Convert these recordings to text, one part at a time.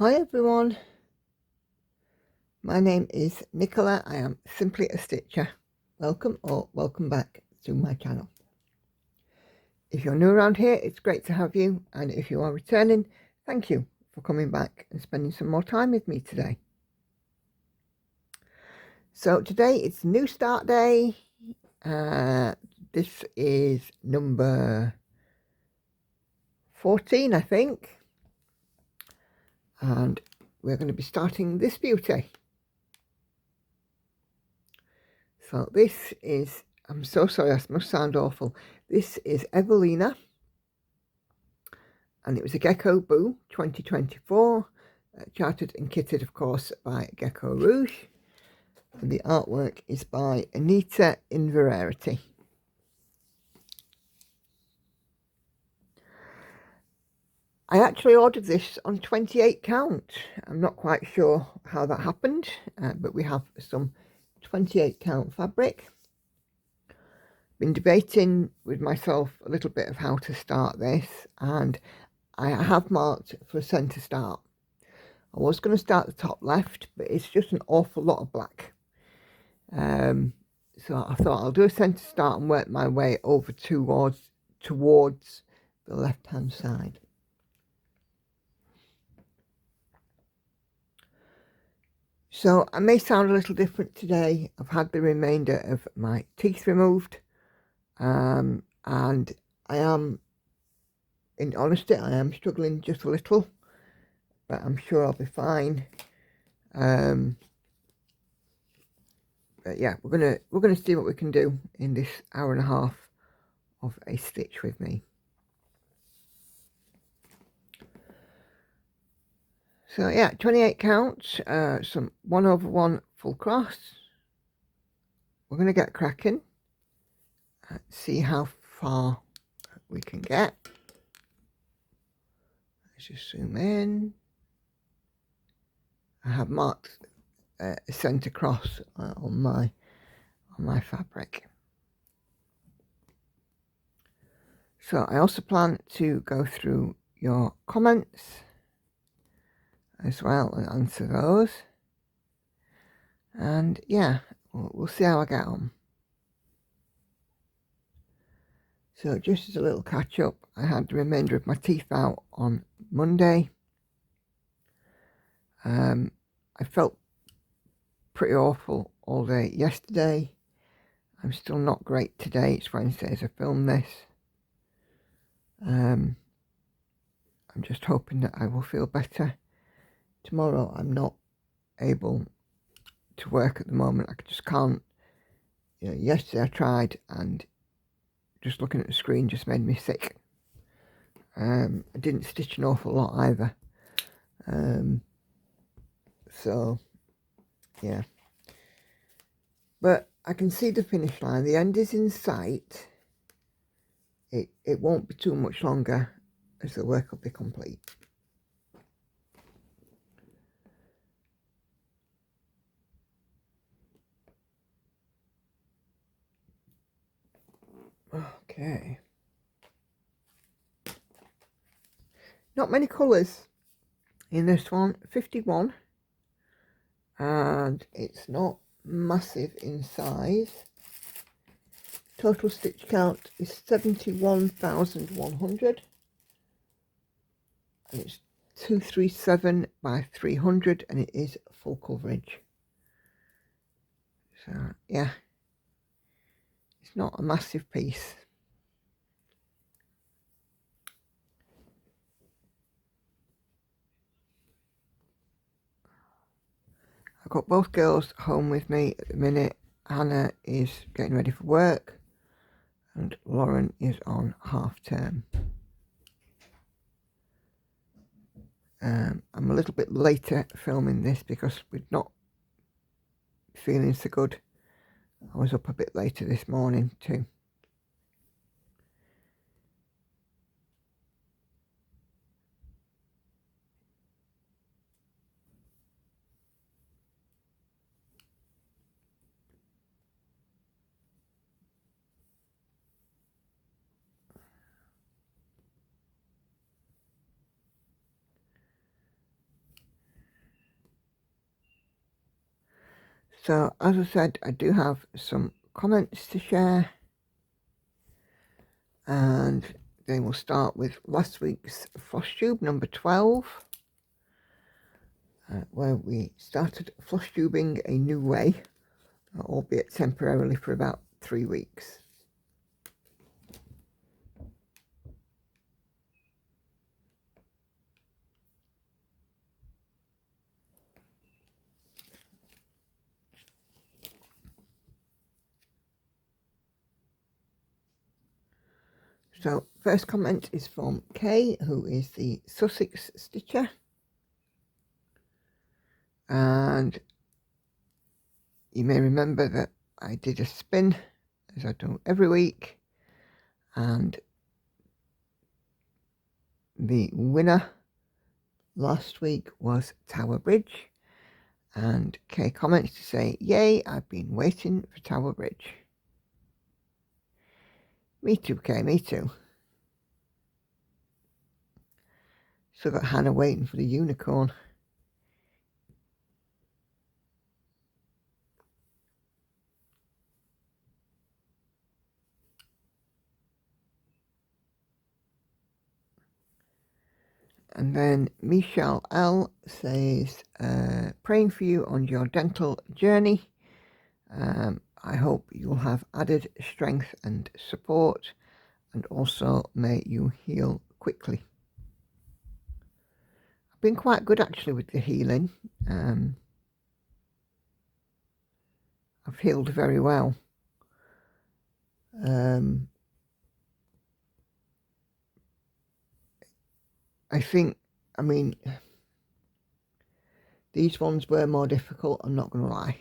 Hi everyone, my name is Nicola. I am simply a stitcher. Welcome or welcome back to my channel. If you're new around here, it's great to have you, and if you are returning, thank you for coming back and spending some more time with me today. So today it's New Start Day. This is number 14, I think, and we're going to be starting this beauty. So this is, I'm so sorry, I must sound awful. This is Evelina, and it was a GeckoRouge 2024, charted and kitted, of course, by GeckoRouge. And the artwork is by Anita Inverarity. I actually ordered this on 28 count. I'm not quite sure how that happened, but we have some 28 count fabric. Been debating with myself a little bit of how to start this, and I have marked for a centre start. I was going to start the top left, but it's just an awful lot of black. So I thought I'll do a centre start and work my way over towards the left hand side. So I may sound a little different today. I've had the remainder of my teeth removed, and I am, in honesty, I am struggling just a little, but I'm sure I'll be fine. But yeah, we're gonna see what we can do in this hour and a half of a stitch with me. So yeah, 28 counts, some 1/1 full cross. We're gonna get cracking, see how far we can get. Let's just zoom in. I have marked a centre cross on my fabric. So I also plan to go through your comments as well and answer those. And yeah, we'll see how I get on. So just as a little catch up, I had the remainder of my teeth out on Monday. I felt pretty awful all day yesterday. I'm still not great today. It's Wednesday as I film this. I'm just hoping that I will feel better tomorrow. I'm not able to work at the moment. I just can't. You know, yesterday I tried, and just looking at the screen just made me sick. I didn't stitch an awful lot either. So yeah, but I can see the finish line. The end is in sight. It won't be too much longer as the work will be complete. Okay. Not many colours in this one. 51. And it's not massive in size. Total stitch count is 71,100. And it's 237 by 300, and it is full coverage. So yeah, it's not a massive piece. I've got both girls home with me at the minute. Hannah is getting ready for work, and Lauren is on half term. I'm a little bit later filming this because we're not feeling so good. I was up a bit later this morning too. So as I said, I do have some comments to share, and they will start with last week's Flosstube number 12, where we started Flosstubing a new way, albeit temporarily for about 3 weeks. So first comment is from Kay, who is the Sussex stitcher, and you may remember that I did a spin, as I do every week, and the winner last week was Tower Bridge, and Kay comments to say, yay, I've been waiting for Tower Bridge. Me too, Kay, me too. Still got Hannah waiting for the unicorn. And then Michelle L says, praying for you on your dental journey. I hope you'll have added strength and support, and also may you heal quickly. I've been quite good actually with the healing. I've healed very well. I think, I mean, these ones were more difficult, I'm not going to lie.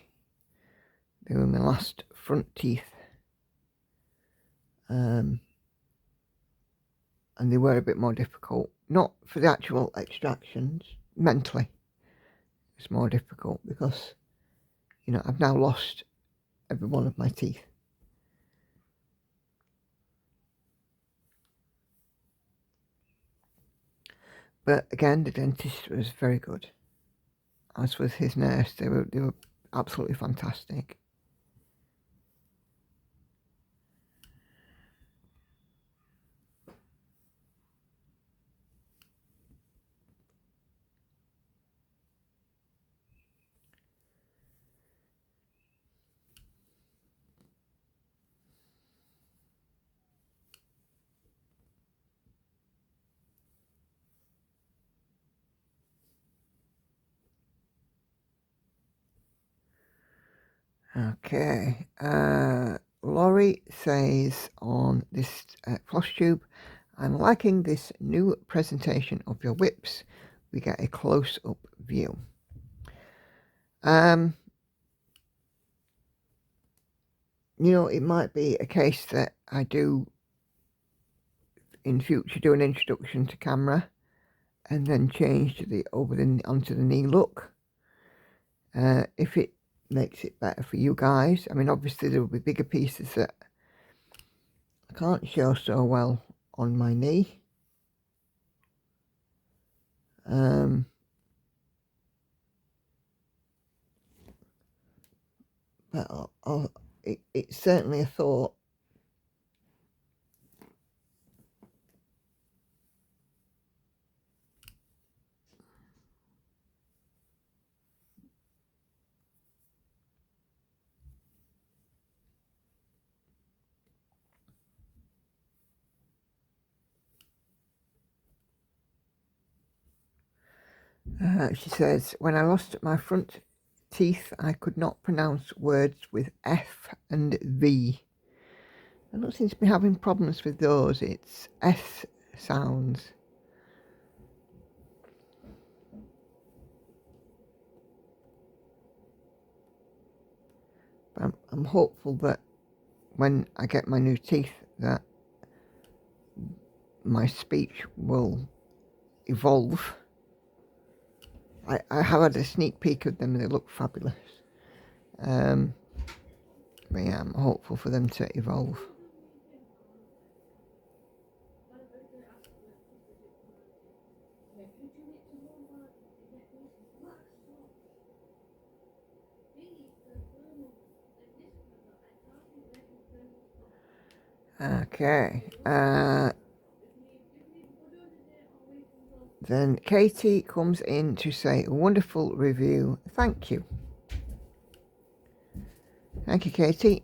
They were my last front teeth. And they were a bit more difficult. Not for the actual extractions, mentally. It's more difficult because, you know, I've now lost every one of my teeth. But again, the dentist was very good. As was his nurse, they were absolutely fantastic. Okay, Laurie says on this Flosstube, I'm liking this new presentation of your whips. We get a close-up view. You know, it might be a case that I do in future do an introduction to camera and then change to the onto the knee look. If it makes it better for you guys. I mean, obviously there will be bigger pieces that I can't show so well on my knee. But it's certainly a thought. She says, when I lost my front teeth, I could not pronounce words with F and V. I don't seem to be having problems with those. It's S sounds. But I'm hopeful that when I get my new teeth that my speech will evolve. I have had a sneak peek of them and they look fabulous. But yeah, I'm hopeful for them to evolve. Okay. Then Katie comes in to say, a wonderful review. Thank you. Thank you, Katie.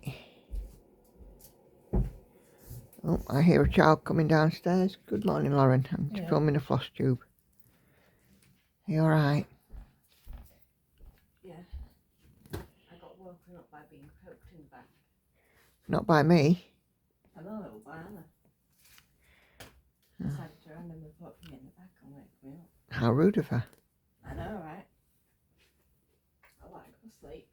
Oh, I hear a child coming downstairs. Good morning, Lauren. I'm filming a Flosstube. Are you alright? Yeah. I got woken up by being poked in the back. Not by me. Hello, by Anna. Decided to randomly poke me in the back and wake me up. How rude of her. I know, right? I like to sleep.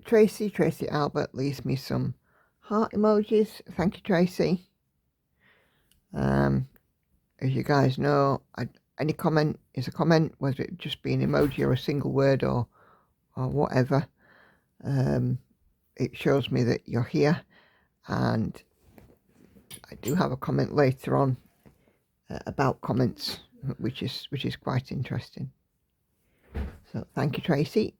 Tracy Albert leaves me some heart emojis. Thank you, Tracy. As you guys know, any comment is a comment, whether it just be an emoji or a single word or whatever. It shows me that you're here, and I do have a comment later on about comments, which is quite interesting. So thank you, Tracy.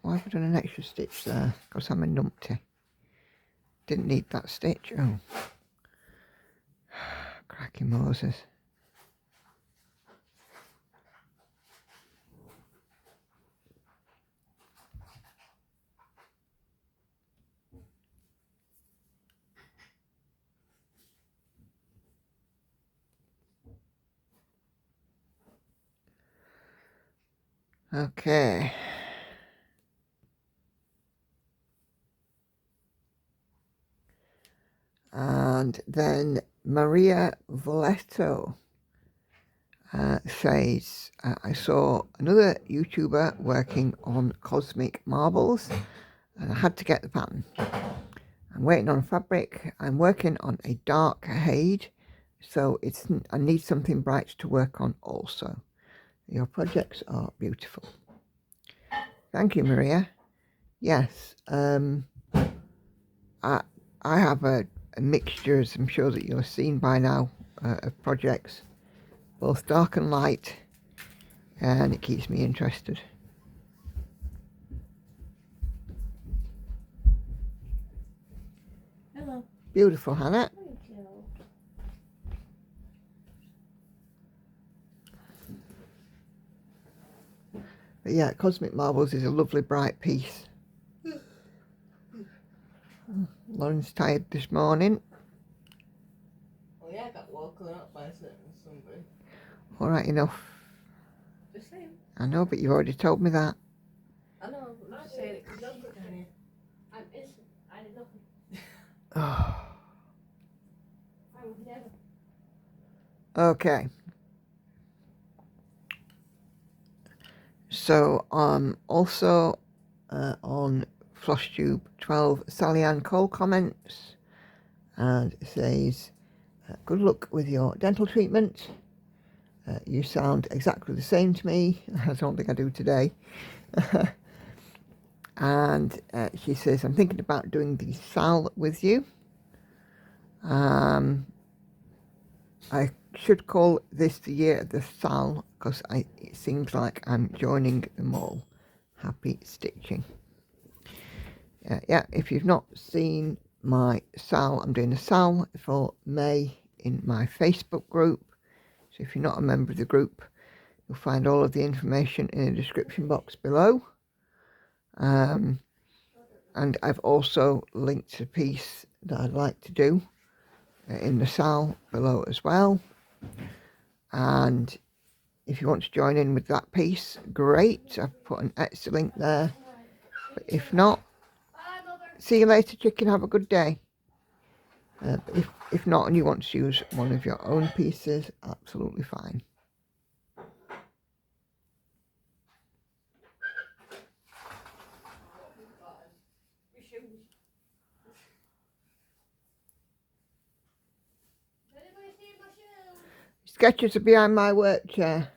Why have I done an extra stitch there? Because I'm a numpty. Didn't need that stitch. Oh, cracky Moses. Okay. And then Maria Voletto says, I saw another YouTuber working on cosmic marbles and I had to get the pattern. I'm waiting on fabric. I'm working on a dark shade, so I need something bright to work on also. Your projects are beautiful. Thank you, Maria. Yes, I have a mixture, as I'm sure that you'll have seen by now, of projects, both dark and light, and it keeps me interested. Hello. Beautiful, Hannah. Thank you. But yeah, Cosmic Marbles is a lovely bright piece. Lauren's tired this morning. Oh yeah, I got woken up by somebody. Alright enough. Just saying. I know, but you've already told me that. I know, but just saying it because you keep down here. I'm innocent. I did nothing. I would never. Okay. So also on Flosstube 12, Sally Ann Cole comments and says, good luck with your dental treatment. You sound exactly the same to me. I don't think I do today. And she says, I'm thinking about doing the SAL with you. I should call this the year of the SAL because it seems like I'm joining them all. Happy stitching. Yeah, if you've not seen my SAL, I'm doing a SAL for May in my Facebook group. So if you're not a member of the group, you'll find all of the information in the description box below. And I've also linked a piece that I'd like to do in the SAL below as well. And if you want to join in with that piece, great. I've put an Etsy link there. But if not, see you later, chicken. Have a good day. If not, and you want to use one of your own pieces, absolutely fine. Sketches are behind my work chair.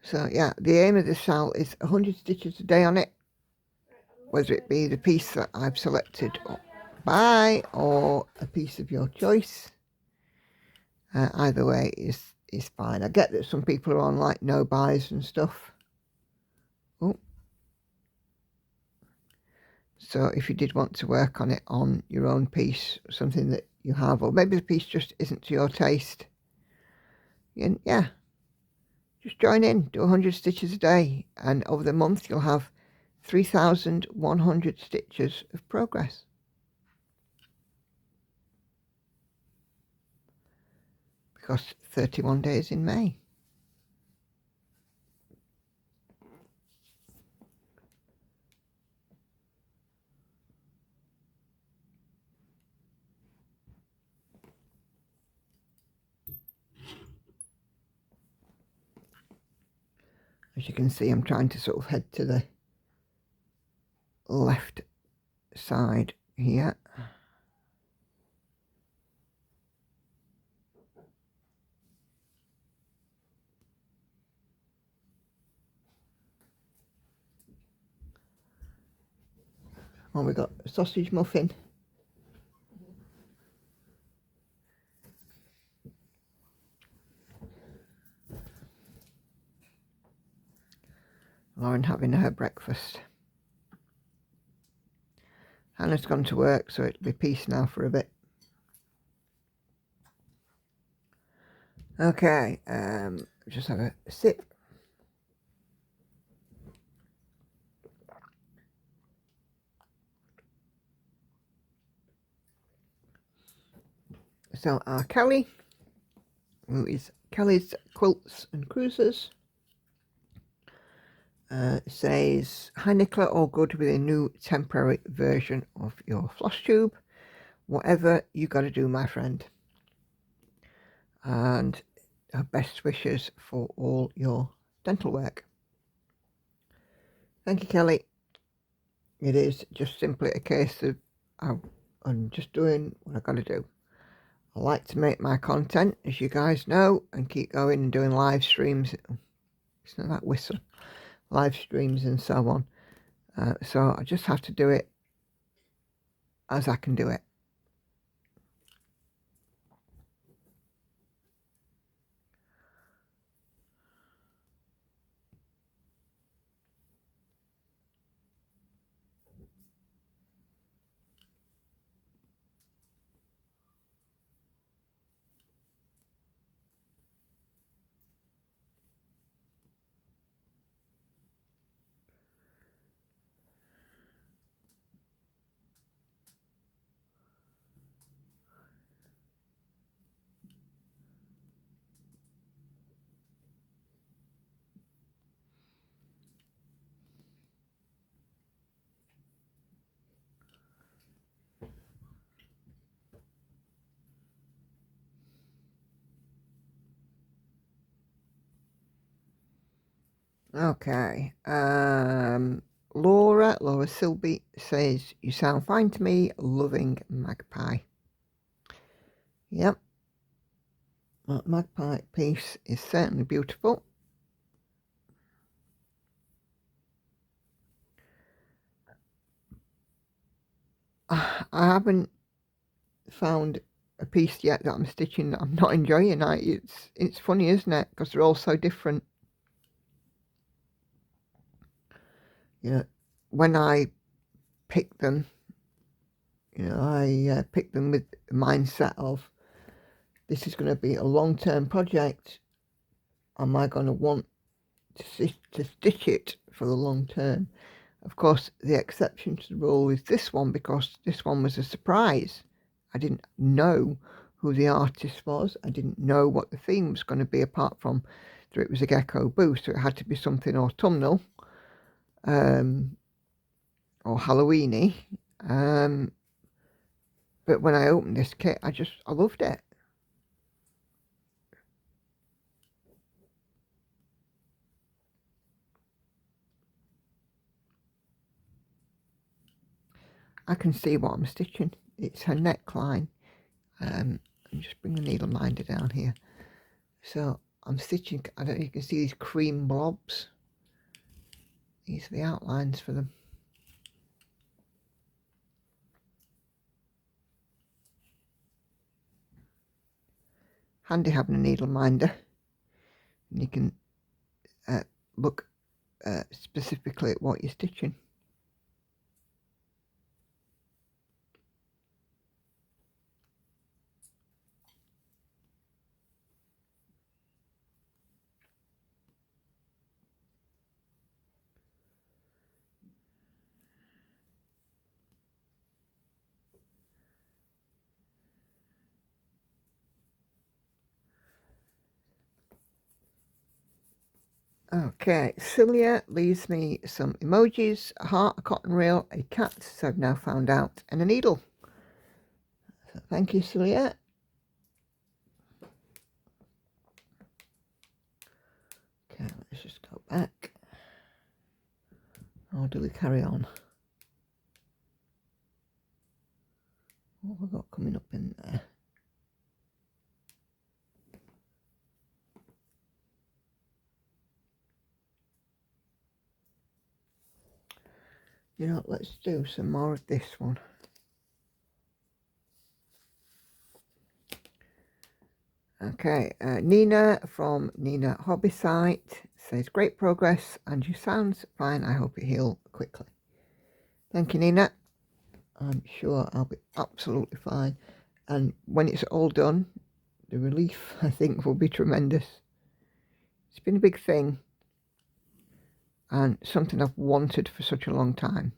So yeah, the aim of the cell is 100 stitches a day on it, whether it be the piece that I've selected by or a piece of your choice. Either way is fine. I get that some people are on like no buys and stuff. Oh. So if you did want to work on it on your own piece, something that you have, or maybe the piece just isn't to your taste, and yeah, just join in, do 100 stitches a day, and over the month you'll have 3,100 stitches of progress. Because 31 days in May. As you can see, I'm trying to sort of head to the left side here. Oh, we got a sausage muffin. Lauren having her breakfast. Hannah's gone to work, so it'll be peace now for a bit. Okay, just have a sip. So our Kelly, who is Kelly's Quilts and Cruises, says, hi Nicola, all good with a new temporary version of your Flosstube. Whatever you got to do, my friend. And her best wishes for all your dental work. Thank you, Kelly. It is just simply a case of I'm just doing what I got to do. I like to make my content, as you guys know, and keep going and doing live streams. It's not that whistle. Live streams and so on. So I just have to do it as I can do it. Okay. Laura Silby says, you sound fine to me, loving Magpie. Yep. That Magpie piece is certainly beautiful. I haven't found a piece yet that I'm stitching that I'm not enjoying. It's funny, isn't it? Because they're all so different. You know, when I pick them, I pick them with the mindset of, this is going to be a long-term project. Am I going to want to stitch it for the long term? Of course, the exception to the rule is this one, because this one was a surprise. I didn't know who the artist was. I didn't know what the theme was going to be, apart from that it was a gecko booth, so it had to be something autumnal or Halloweeny. But when I opened this kit, I loved it. I can see what I'm stitching. It's her neckline. And just bring the needle minder down here. So I'm stitching, I don't know if you can see these cream blobs. These are the outlines for them. Handy having a needle minder, and you can look specifically at what you're stitching. Okay, Celia leaves me some emojis, a heart, a cotton reel, a cat, so I've now found out, and a needle. So thank you, Celia. Okay, let's just go back. Or do we carry on? What have we got coming up in there? You know, let's do some more of this one. Okay, Nina from Nina Hobby Site says, great progress and you sound fine. I hope you heal quickly. Thank you, Nina. I'm sure I'll be absolutely fine. And when it's all done, the relief, I think, will be tremendous. It's been a big thing and something I've wanted for such a long time.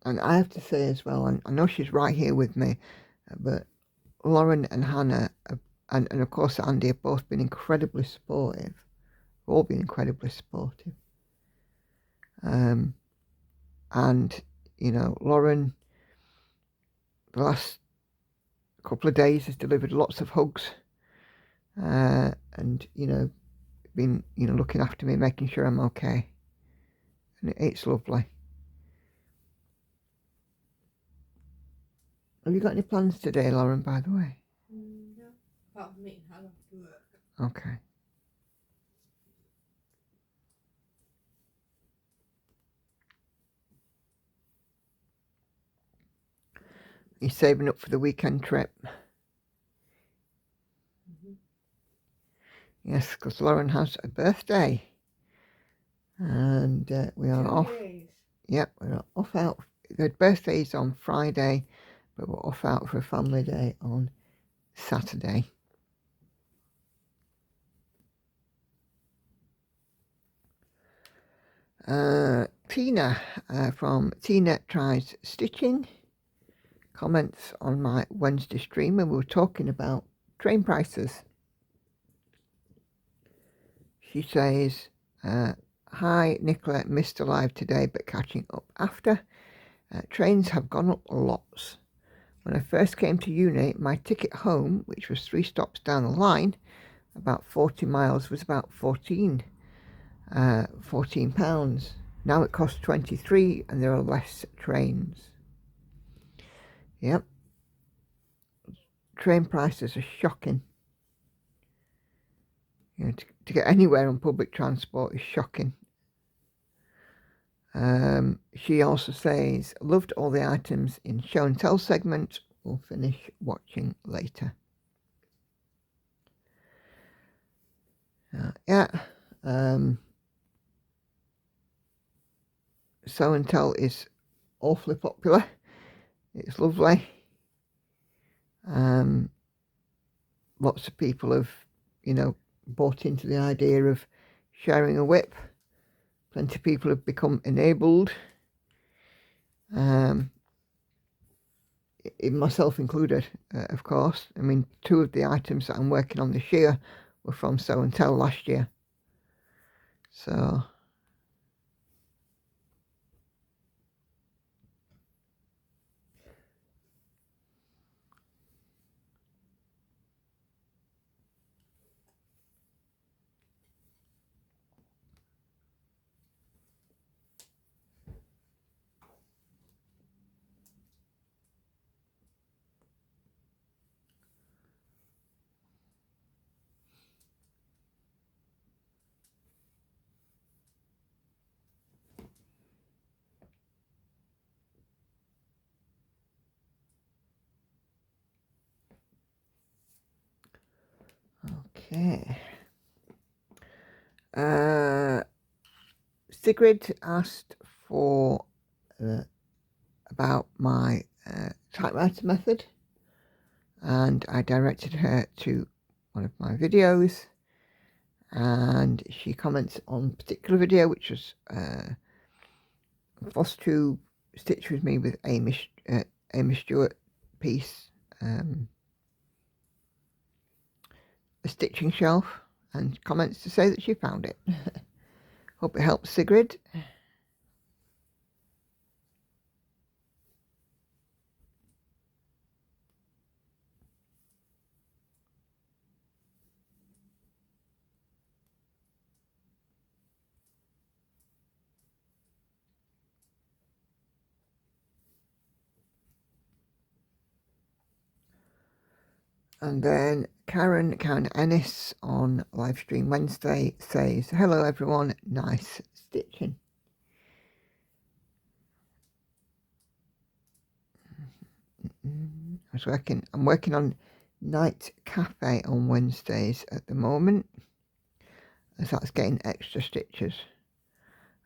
And I have to say as well, and I know she's right here with me, but Lauren and Hannah, and of course Andy, have both been incredibly supportive. All been incredibly supportive. And, you know, Lauren, the last couple of days has delivered lots of hugs. And, you know, been, you know, looking after me, making sure I'm okay. And it's lovely. Have you got any plans today, Lauren, by the way? No, apart from meeting Hannah after work. Okay. You're saving up for the weekend trip? Yes, because Lauren has a birthday. And we are off. Yep, we're off out. The birthday's on Friday, but we're off out for a family day on Saturday. Tina from Tina Tries Stitching comments on my Wednesday stream, and we were talking about train prices. She says, hi Nicola, missed a live today but catching up after. Trains have gone up lots. When I first came to uni, my ticket home, which was 3 stops down the line, about 40 miles, was about £14. Now it costs 23 and there are less trains. Yep. Train prices are shocking. You know, to get anywhere on public transport is shocking. She also says, loved all the items in show and tell segment. We'll finish watching later. Yeah. Show and tell is awfully popular. It's lovely. Lots of people have, you know, bought into the idea of sharing a whip. Plenty of people have become enabled. Myself included, of course. I mean, 2 of the items that I'm working on this year were from Show and Tell last year. So, Okay. Sigrid asked for about my typewriter method, and I directed her to one of my videos, and she comments on a particular video, which was Flosstube Stitch With Me with Amy Stewart piece, a stitching shelf, and comments to say that she found it. Hope it helps, Sigrid. And then Karen Ennis on live stream Wednesday says, hello everyone, nice stitching. I'm working on Night Cafe on Wednesdays at the moment, as that's getting extra stitches.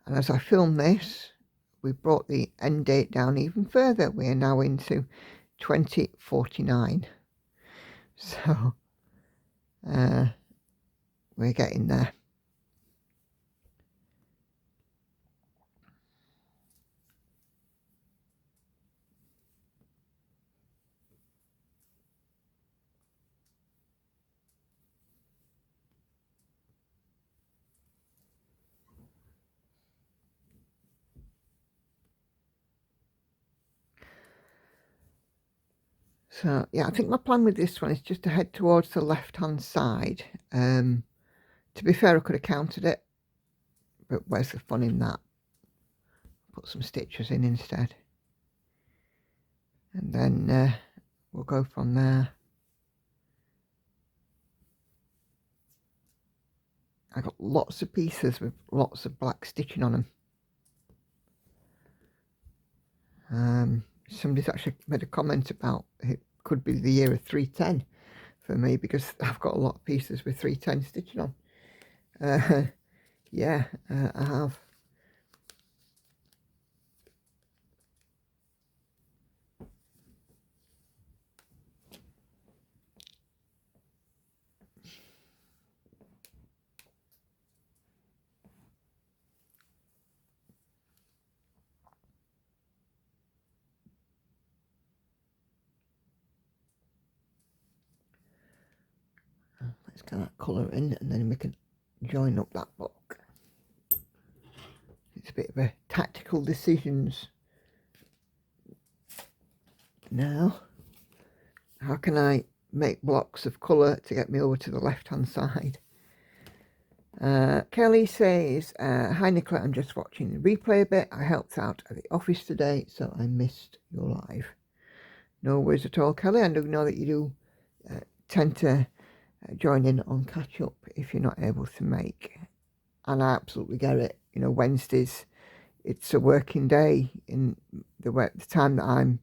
And as I film this, we brought the end date down even further. We are now into 2049. So we're getting there. So yeah, I think my plan with this one is just to head towards the left hand side. To be fair, I could have counted it, but where's the fun in that? Put some stitches in instead, and then we'll go from there. I got lots of pieces with lots of black stitching on them. Somebody's actually made a comment about it could be the year of 310 for me, because I've got a lot of pieces with 310 stitching on. Yeah, I have. Let's get that colour in, and then we can join up that block. It's a bit of a tactical decisions now. How can I make blocks of colour to get me over to the left hand side? Kelly says, hi Nicola, I'm just watching the replay a bit. I helped out at the office today, so I missed your live. No worries at all, Kelly. I do know that you do tend to join in on catch up if you're not able to make, and I absolutely get it. You know, Wednesdays, it's a working day. In the time that I'm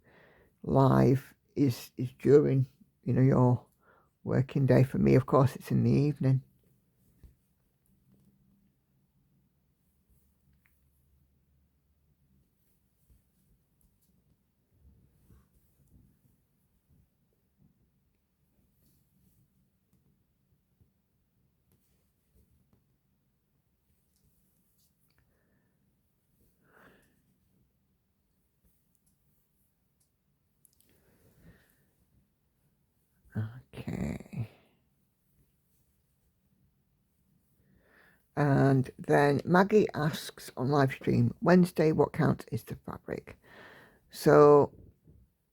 live is during, you know, your working day. For me, of course, it's in the evening. Okay. And then Maggie asks on live stream Wednesday, what count is the fabric? So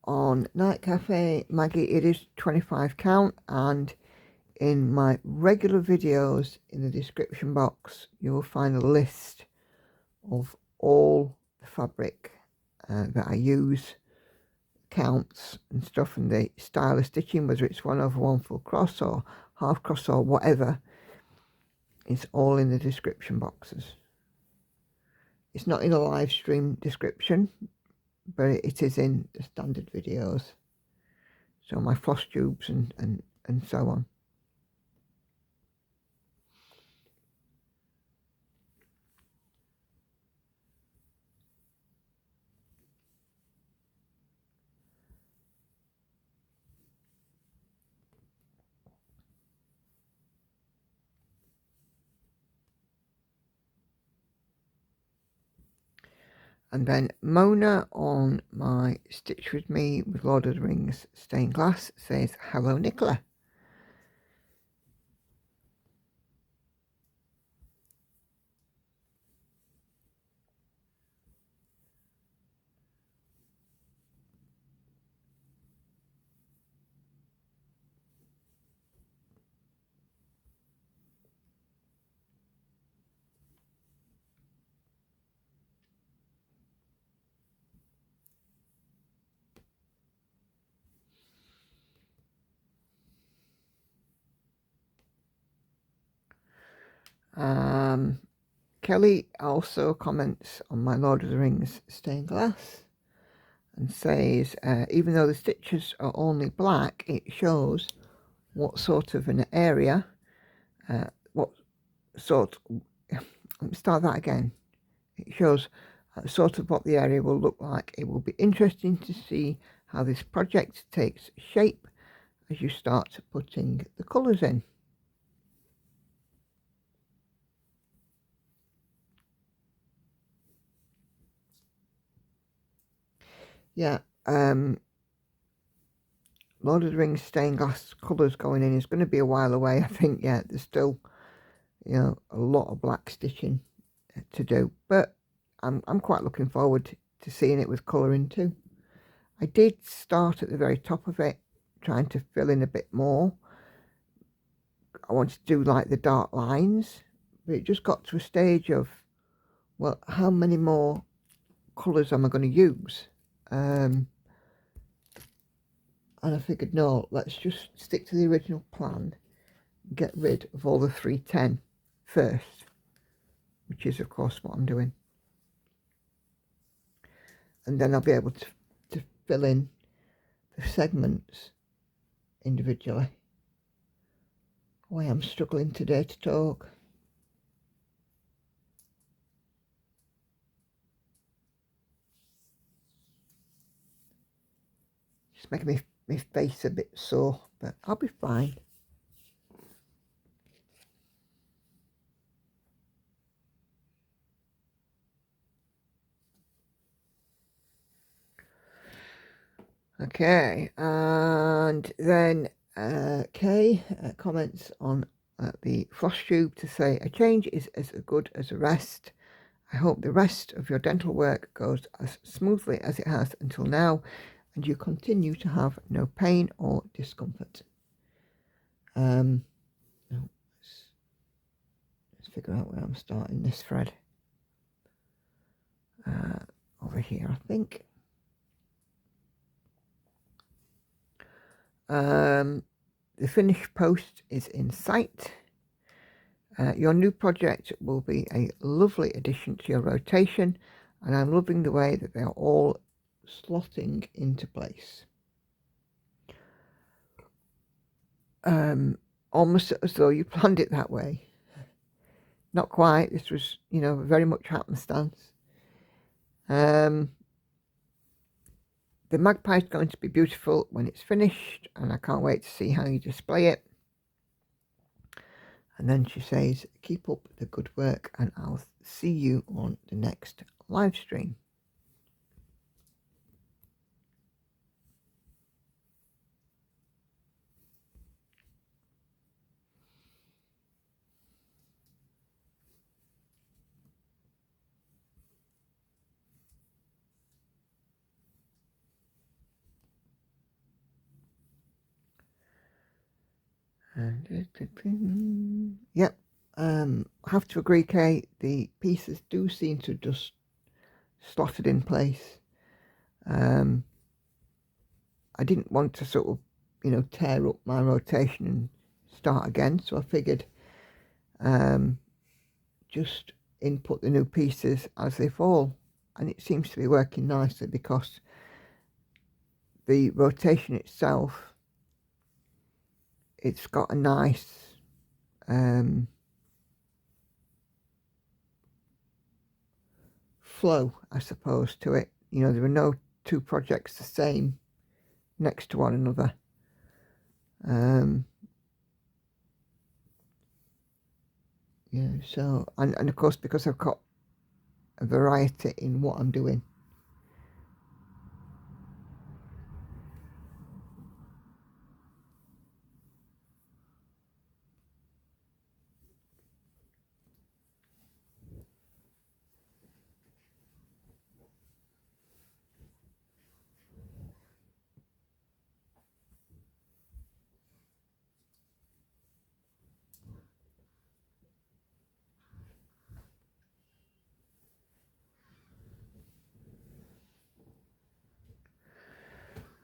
on Night Cafe, Maggie, it is 25 count, and in my regular videos in the description box you will find a list of all the fabric that I use, counts and stuff, and the style of stitching, whether it's 1/1 full cross or half cross or whatever. It's all in the description boxes. It's not in a live stream description, but it is in the standard videos. So my floss tubes and so on. And then Mona on my Stitch With Me with Lord of the Rings stained glass says, hello Nicola. Kelly also comments on my Lord of the Rings stained glass and says, even though the stitches are only black, it shows what sort of an area, let me start that again. It shows sort of what the area will look like. It will be interesting to see how this project takes shape as you start putting the colours in. Yeah, Lord of the Rings stained glass colours going in is going to be a while away, I think. Yeah, there's still, you know, a lot of black stitching to do, but I'm quite looking forward to seeing it with colouring too. I did start at the very top of it, trying to fill in a bit more. I wanted to do like the dark lines, but it just got to a stage of, well, how many more colours am I going to use? And I figured, no, let's just stick to the original plan, get rid of all the 310 first, which is of course what I'm doing. And then I'll be able to fill in the segments individually. Oh, I am struggling today to talk. It's making my face a bit sore, but I'll be fine. Okay, and then Kay comments on the Flosstube to say, a change is as good as a rest. I hope the rest of your dental work goes as smoothly as it has until now, and you continue to have no pain or discomfort. No, let's figure out where I'm starting this thread. Over here, I think. The finished post is in sight. Your new project will be a lovely addition to your rotation, and I'm loving the way that they are all slotting into place. Almost as though you planned it that way. Not quite. This was, you know, very much happenstance. The magpie is going to be beautiful when it's finished, and I can't wait to see how you display it. And then she says, keep up the good work, and I'll see you on the next live stream. And yep, I have to agree, Kay, the pieces do seem to just slotted in place. I didn't want to sort of, you know, tear up my rotation and start again, so I figured just input the new pieces as they fall, and it seems to be working nicely because the rotation itself, it's got a nice flow, I suppose, to it. You know, there are no two projects the same next to one another. Yeah, so, and of course, because I've got a variety in what I'm doing.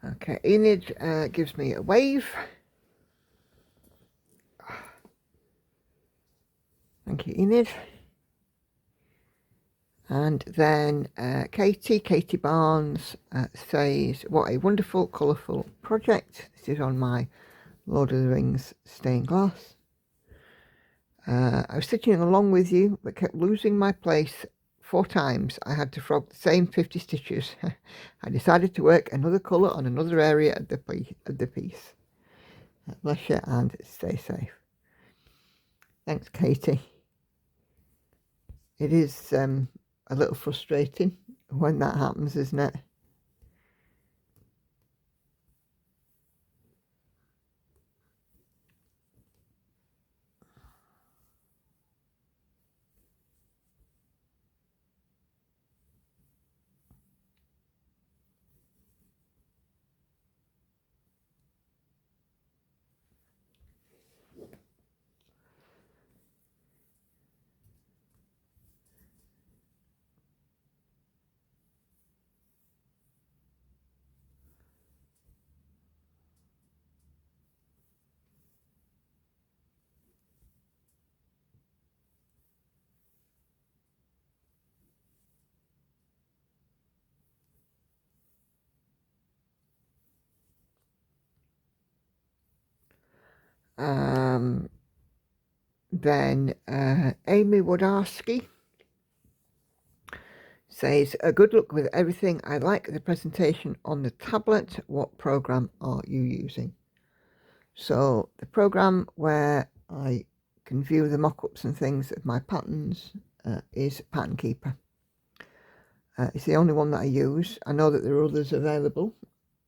Okay, Enid gives me a wave. Thank you, Enid. And then Katie Barnes says, what a wonderful, colourful project. This is on my Lord of the Rings stained glass. I was stitching along with you, but kept losing my place 4 times. I had to frog the same 50 stitches. I decided to work another colour on another area of the piece. Bless you and stay safe. Thanks, Katie. It is a little frustrating when that happens, isn't it? Then Amy Wodarski says, good luck with everything. I like the presentation on the tablet. What program are you using? So the program where I can view the mock-ups and things of my patterns is Pattern Keeper. It's the only one that I use. I know that there are others available,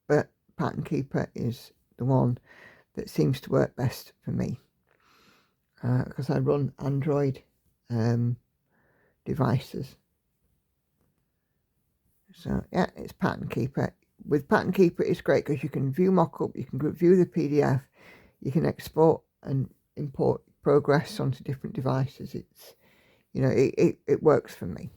but Pattern Keeper is the one that seems to work best for me, because I run Android devices. So yeah, it's Pattern Keeper. With Pattern Keeper, it's great because you can view mock-up, you can view the PDF, you can export and import progress onto different devices. It's, you know, it works for me.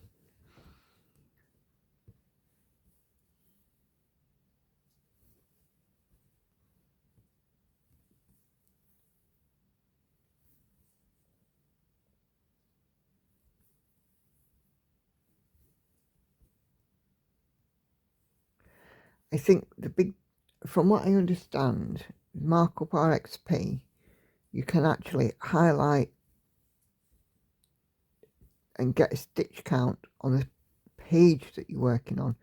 I think from what I understand, Markup RXP, you can actually highlight and get a stitch count on the page that you're working on,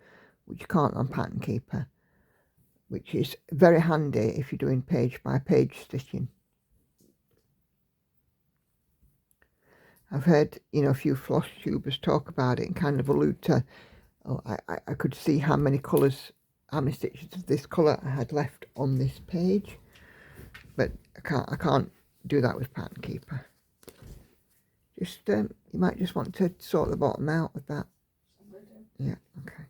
which you can't on Pattern Keeper, which is very handy if you're doing page by page stitching. I've heard, you know, a few floss tubers talk about it and kind of allude to, oh, I could see how many colours, how many stitches of this colour I had left on this page, but I can't do that with Pattern Keeper. Just you might just want to sort the bottom out with that. Yeah, okay.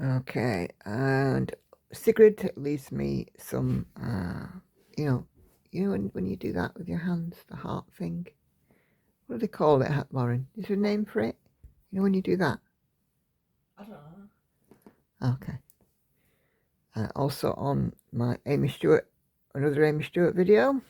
Okay, and Sigrid leaves me some, you know when you do that with your hands, the heart thing. What do they call it, Lauren? Is there a name for it? You know when you do that? I don't know. Okay. Also on my another Amy Stewart video.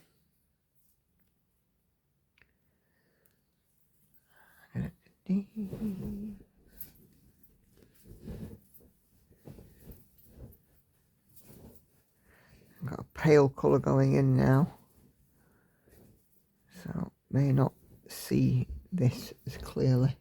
pale colour going in now, so may not see this as clearly.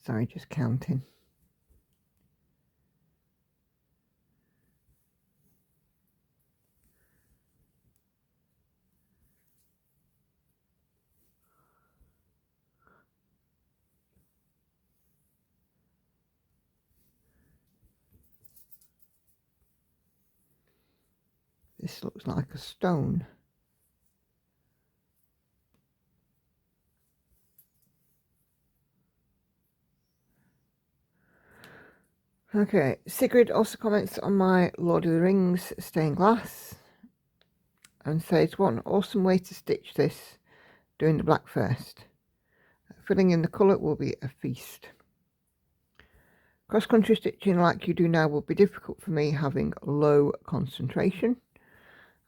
Sorry, just counting. This looks like a stone. Okay, Sigrid also comments on my Lord of the Rings stained glass and says, what an awesome way to stitch this, doing the black first. Filling in the colour will be a feast. Cross-country stitching like you do now will be difficult for me, having low concentration.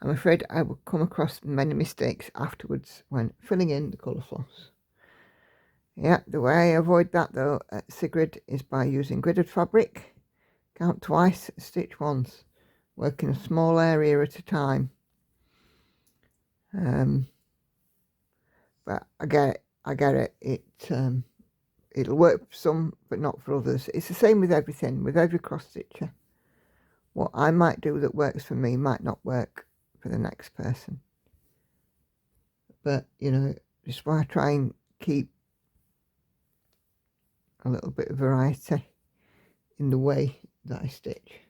I'm afraid I will come across many mistakes afterwards when filling in the colour floss. Yeah, the way I avoid that though, Sigrid, is by using gridded fabric. Count twice, stitch once, work in a small area at a time. But I get it. It'll work for some, but not for others. It's the same with everything, with every cross stitcher. What I might do that works for me might not work for the next person. But, you know, just why I try and keep a little bit of variety in the way that I stitch.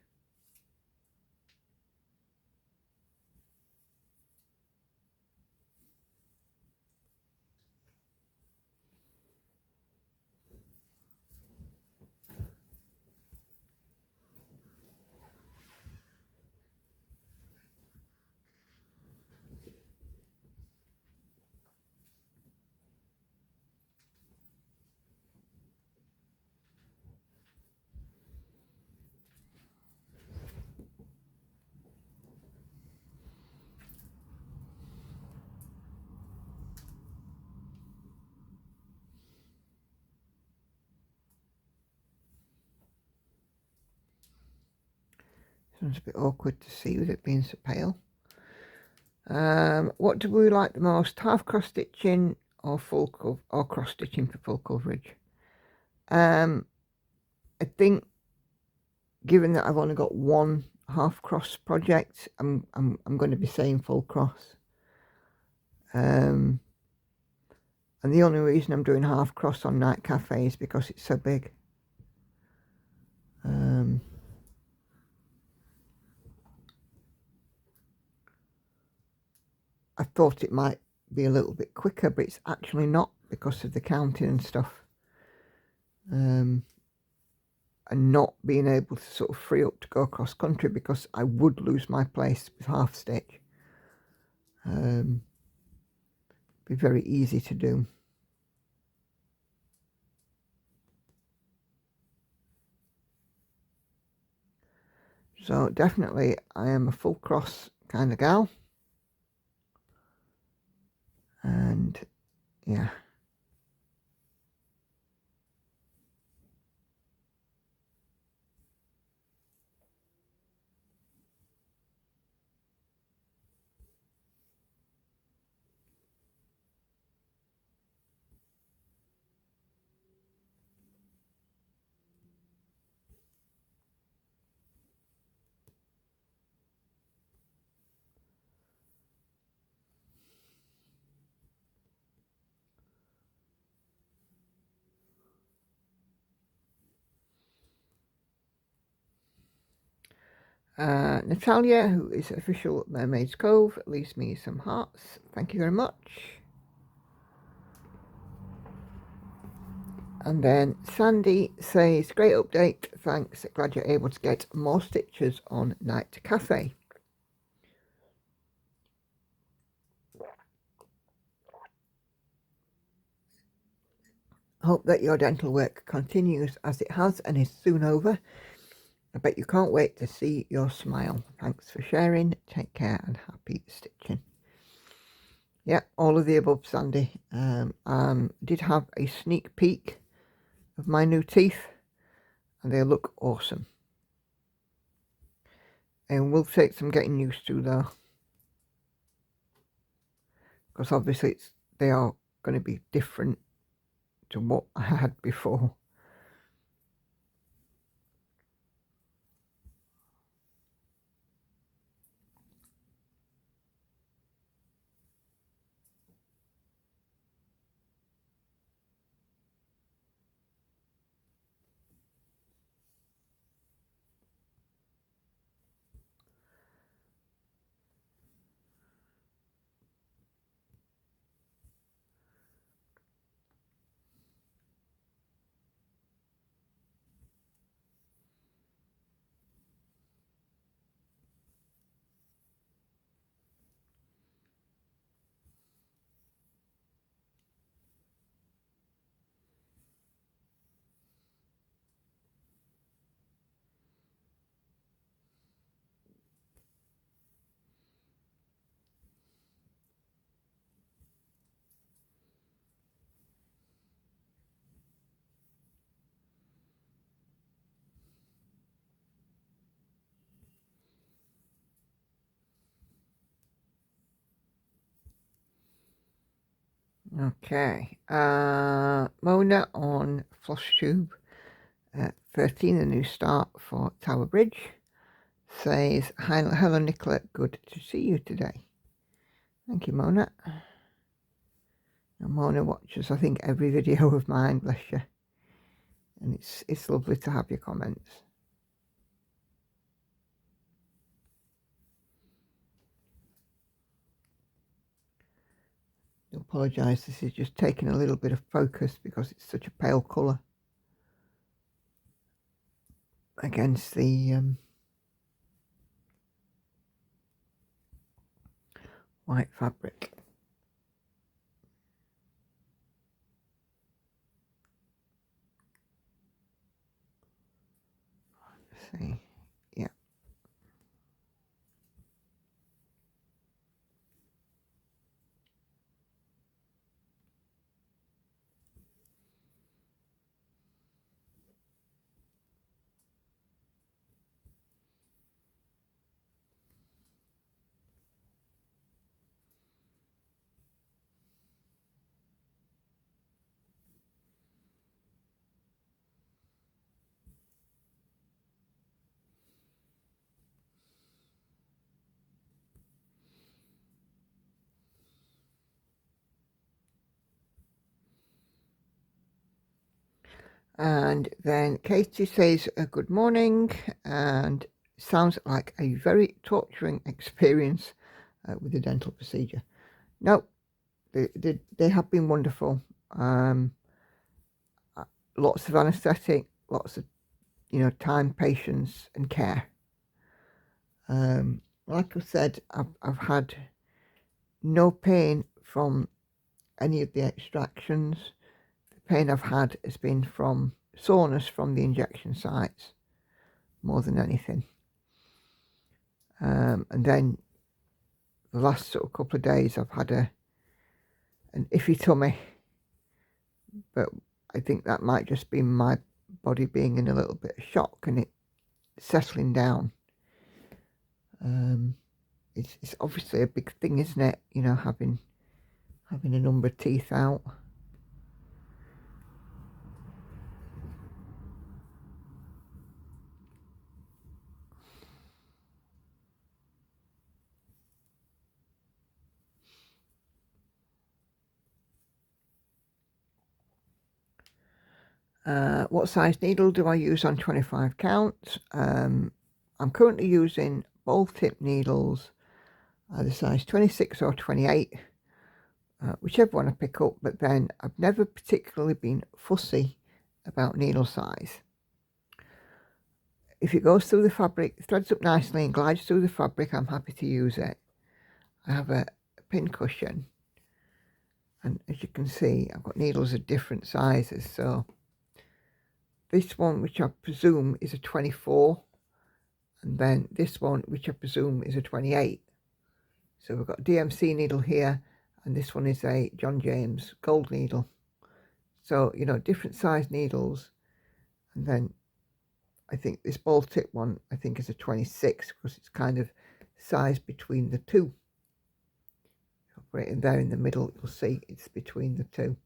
Sounds a bit awkward to see with it being so pale. What do we like the most? Half cross stitching or or cross stitching for full coverage? I think, given that I've only got one half cross project, I'm going to be saying full cross. And the only reason I'm doing half cross on Night Cafe is because it's so big. I thought it might be a little bit quicker, but it's actually not because of the counting and stuff. And not being able to sort of free up to go cross country, because I would lose my place with half stitch. Be very easy to do. So definitely I am a full cross kind of gal. And yeah. Natalia, who is official Mermaid's Cove, leaves me some hearts. Thank you very much. And then Sandy says, great update, thanks, glad you're able to get more stitches on Night Cafe. Hope that your dental work continues as it has and is soon over. I bet you can't wait to see your smile. Thanks for sharing, take care and happy stitching. Yeah, all of the above, Sandy. Did have a sneak peek of my new teeth and they look awesome. And will take some getting used to though, because obviously they are going to be different to what I had before. Okay, Mona on Flosstube 13, a new start for Tower Bridge, says, hello Nicola, good to see you today. Thank you, Mona. And Mona watches, I think, every video of mine, bless you. And it's lovely to have your comments. I apologise, this is just taking a little bit of focus because it's such a pale colour against the white fabric. Let's see, yeah. And then Katie says, good morning, and sounds like a very torturing experience with the dental procedure. No, they have been wonderful. Lots of anaesthetic, lots of, time, patience and care. Like I said, I've had no pain from any of the extractions. Pain I've had has been from soreness from the injection sites more than anything. And then the last sort of couple of days I've had an iffy tummy, but I think that might just be my body being in a little bit of shock and it settling down. It's obviously a big thing, isn't it? Having a number of teeth out. What size needle do I use on 25 count? I'm currently using ball tip needles, either size 26 or 28, whichever one I pick up, but then I've never particularly been fussy about needle size. If it goes through the fabric, threads up nicely and glides through the fabric, I'm happy to use it. I have a pin cushion, and as you can see, I've got needles of different sizes. So this one, which I presume is a 24, and then this one, which I presume is a 28. So we've got a DMC needle here, and this one is a John James gold needle. So, you know, different size needles. And then I think this ball tip one, I think, is a 26, because it's kind of sized between the two. Right in there in the middle, you'll see it's between the two.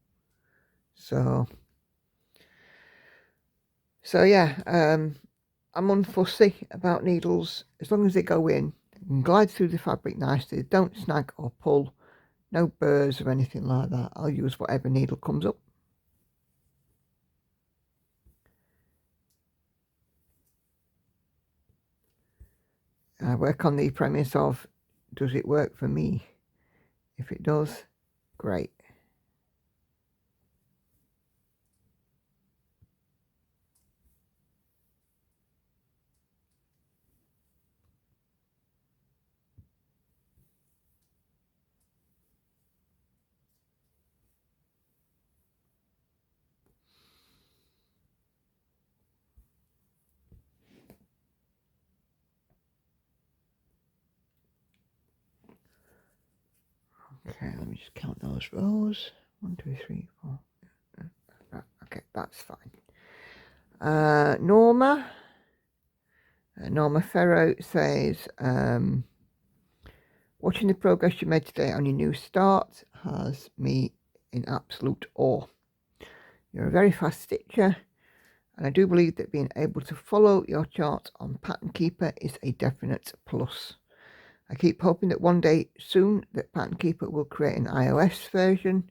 So yeah, I'm unfussy about needles. As long as they go in and glide through the fabric nicely, don't snag or pull, no burrs or anything like that, I'll use whatever needle comes up. I work on the premise of, does it work for me? If it does, great. Okay, let me just count those rows. 1, 2, 3, 4. Okay, that's fine. Norma Ferro says, watching the progress you made today on your new start has me in absolute awe. You're a very fast stitcher, and I do believe that being able to follow your chart on Pattern Keeper is a definite plus. I keep hoping that one day soon that Pattern Keeper will create an iOS version,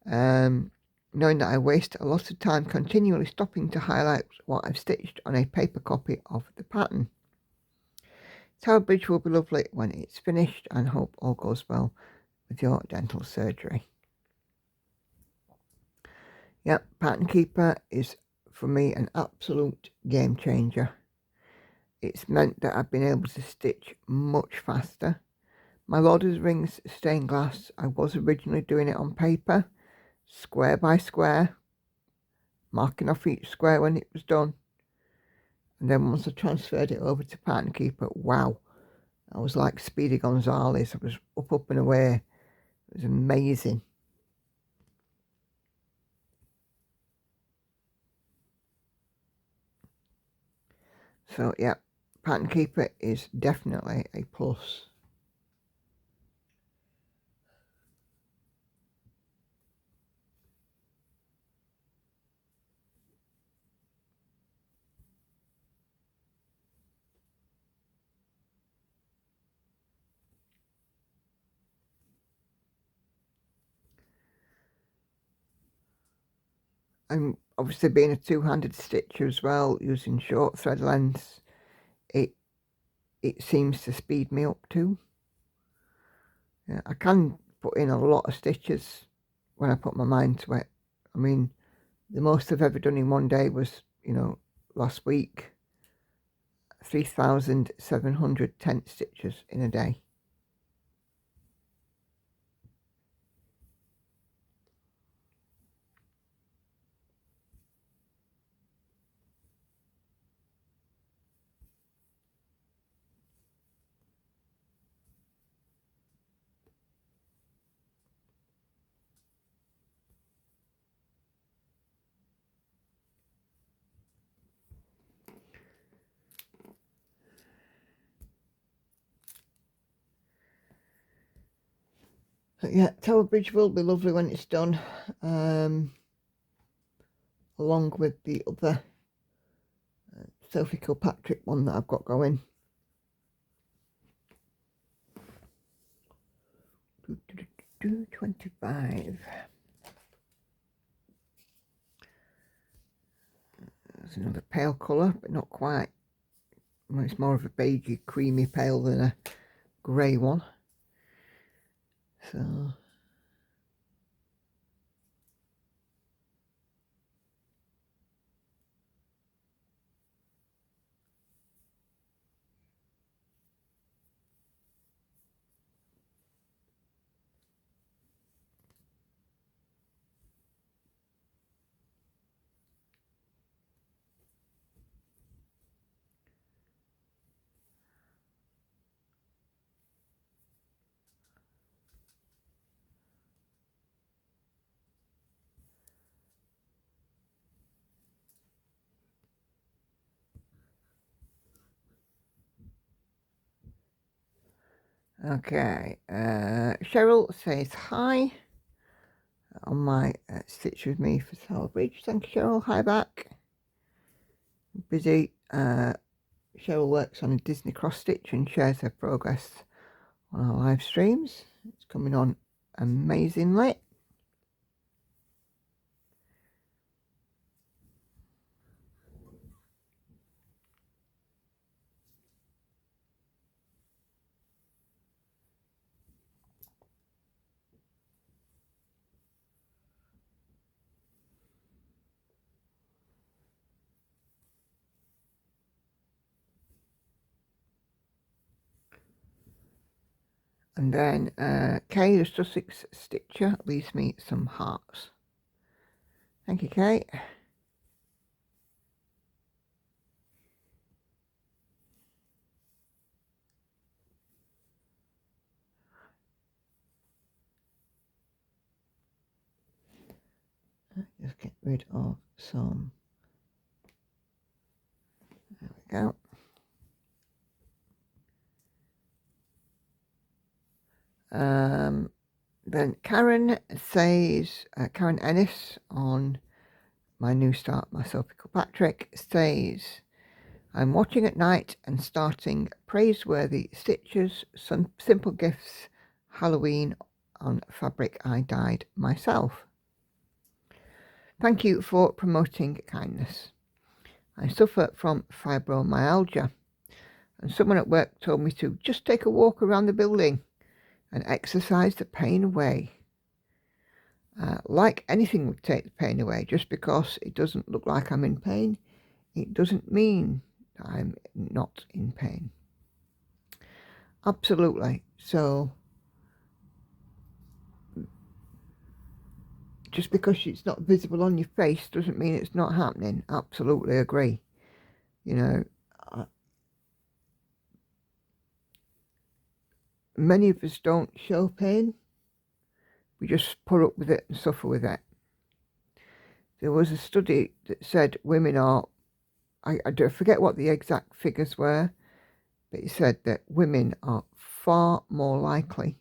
knowing that I waste a lot of time continually stopping to highlight what I've stitched on a paper copy of the pattern. Tower Bridge will be lovely when it's finished, and hope all goes well with your dental surgery. Yep, Pattern Keeper is for me an absolute game changer. It's meant that I've been able to stitch much faster. My Lord's Rings stained glass, I was originally doing it on paper, square by square, marking off each square when it was done. And then once I transferred it over to Pattern Keeper, wow, I was like Speedy Gonzales. I was up and away. It was amazing. So yeah, Pattern Keeper is definitely a plus. And obviously being a two-handed stitcher as well, using short thread lengths, it seems to speed me up too. Yeah, I can put in a lot of stitches when I put my mind to it. I mean, the most I've ever done in one day was, you know, last week, 3,710 stitches in a day. But yeah, Tower Bridge will be lovely when it's done, along with the other Sophie Kilpatrick one that I've got going. Do, 25. There's another pale colour, but not quite Well, it's more of a beigey, creamy pale than a grey one. So okay, Cheryl says hi on my Stitch With Me for Salvage. Thank you, Cheryl. Hi back. Busy. Cheryl works on a Disney cross stitch and shares her progress on our live streams. It's coming on amazingly. And then Kay, the Sussex Stitcher, leaves me some hearts. Thank you, Kay. Just get rid of some. There we go. Then Karen says, Karen Ennis on my new start, my Sophie Kilpatrick, says, I'm watching at night and starting praiseworthy stitches, some simple gifts, Halloween on fabric I dyed myself. Thank you for promoting kindness. I suffer from fibromyalgia, and someone at work told me to just take a walk around the building and exercise the pain away. Like anything would take the pain away, just because it doesn't look like I'm in pain, it doesn't mean I'm not in pain. Absolutely. So just because it's not visible on your face doesn't mean it's not happening. Absolutely agree. You know, many of us don't show pain. We just put up with it and suffer with it. There was a study that said women are, I forget what the exact figures were, but it said that women are far more likely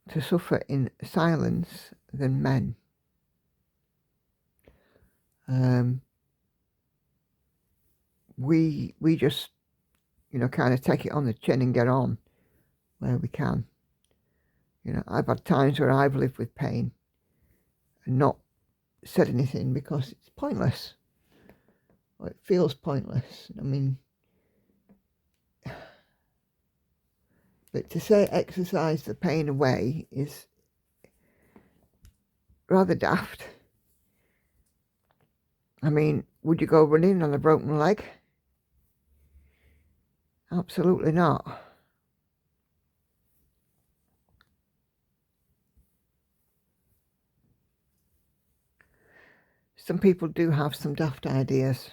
to suffer in silence than men. We just, you know, kind of take it on the chin and get on where we can. You know, I've had times where I've lived with pain and not said anything because it's pointless. Or it feels pointless. I mean, but to say exercise the pain away is rather daft. I mean, would you go running on a broken leg? Absolutely not. Some people do have some daft ideas.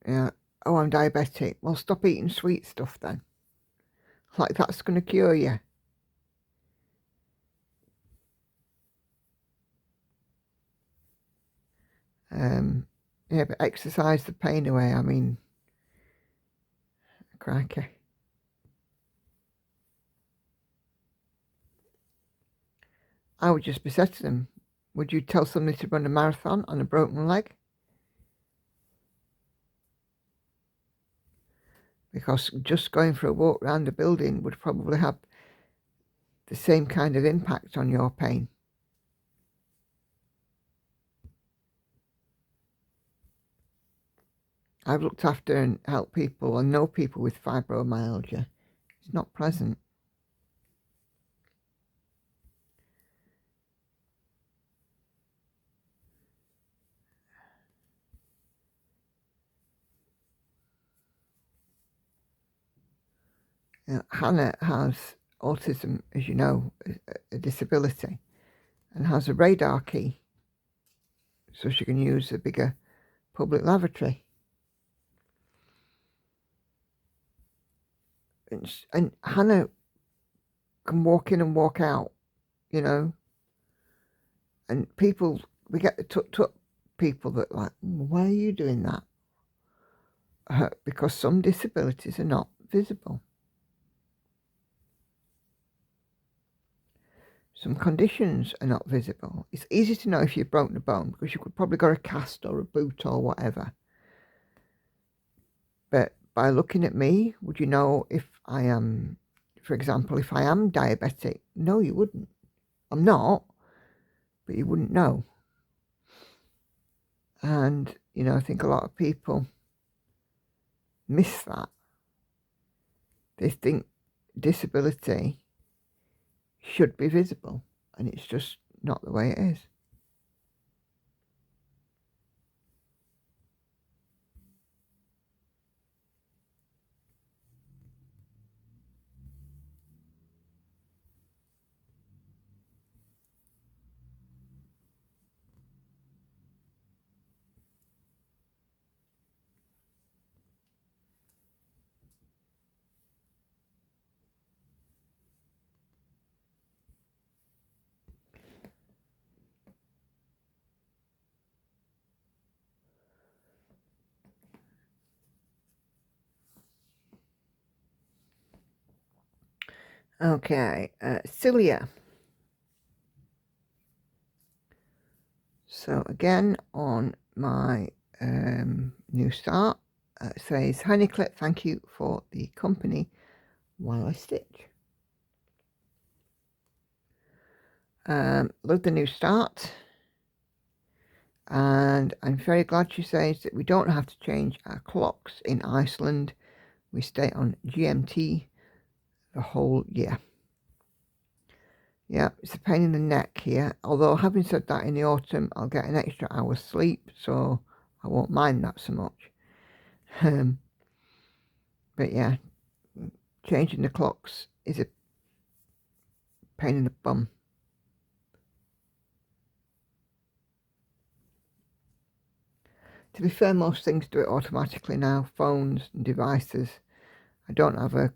Yeah. Oh, I'm diabetic. Well, stop eating sweet stuff then. Like that's going to cure you. Yeah, but exercise the pain away. I mean, crikey. I would just be said to them, would you tell somebody to run a marathon on a broken leg? Because just going for a walk around the building would probably have the same kind of impact on your pain. I've looked after and helped people and know people with fibromyalgia. It's not pleasant. Hannah has autism, as you know, a disability, and has a radar key, so she can use a bigger public lavatory. And Hannah can walk in and walk out, you know. And people, we get the tuk-tuk people that like, why are you doing that? Because some disabilities are not visible. Some conditions are not visible. It's easy to know if you've broken a bone because you could probably got a cast or a boot or whatever. But by looking at me, would you know if I am, for example, if I am diabetic? No, you wouldn't. I'm not, but you wouldn't know. And, you know, I think a lot of people miss that. They think disability should be visible, and it's just not the way it is. Okay, cilia. So again, on my new start, it says, "Hi Nicolette, thank you for the company while I stitch." Love the new start, and I'm very glad she says that we don't have to change our clocks in Iceland. We stay on GMT the whole year. Yeah, it's a pain in the neck here, although having said that, in the autumn I'll get an extra hour's sleep, so I won't mind that so much. But yeah, changing the clocks is a pain in the bum. To be fair, most things do it automatically now, phones and devices. I don't have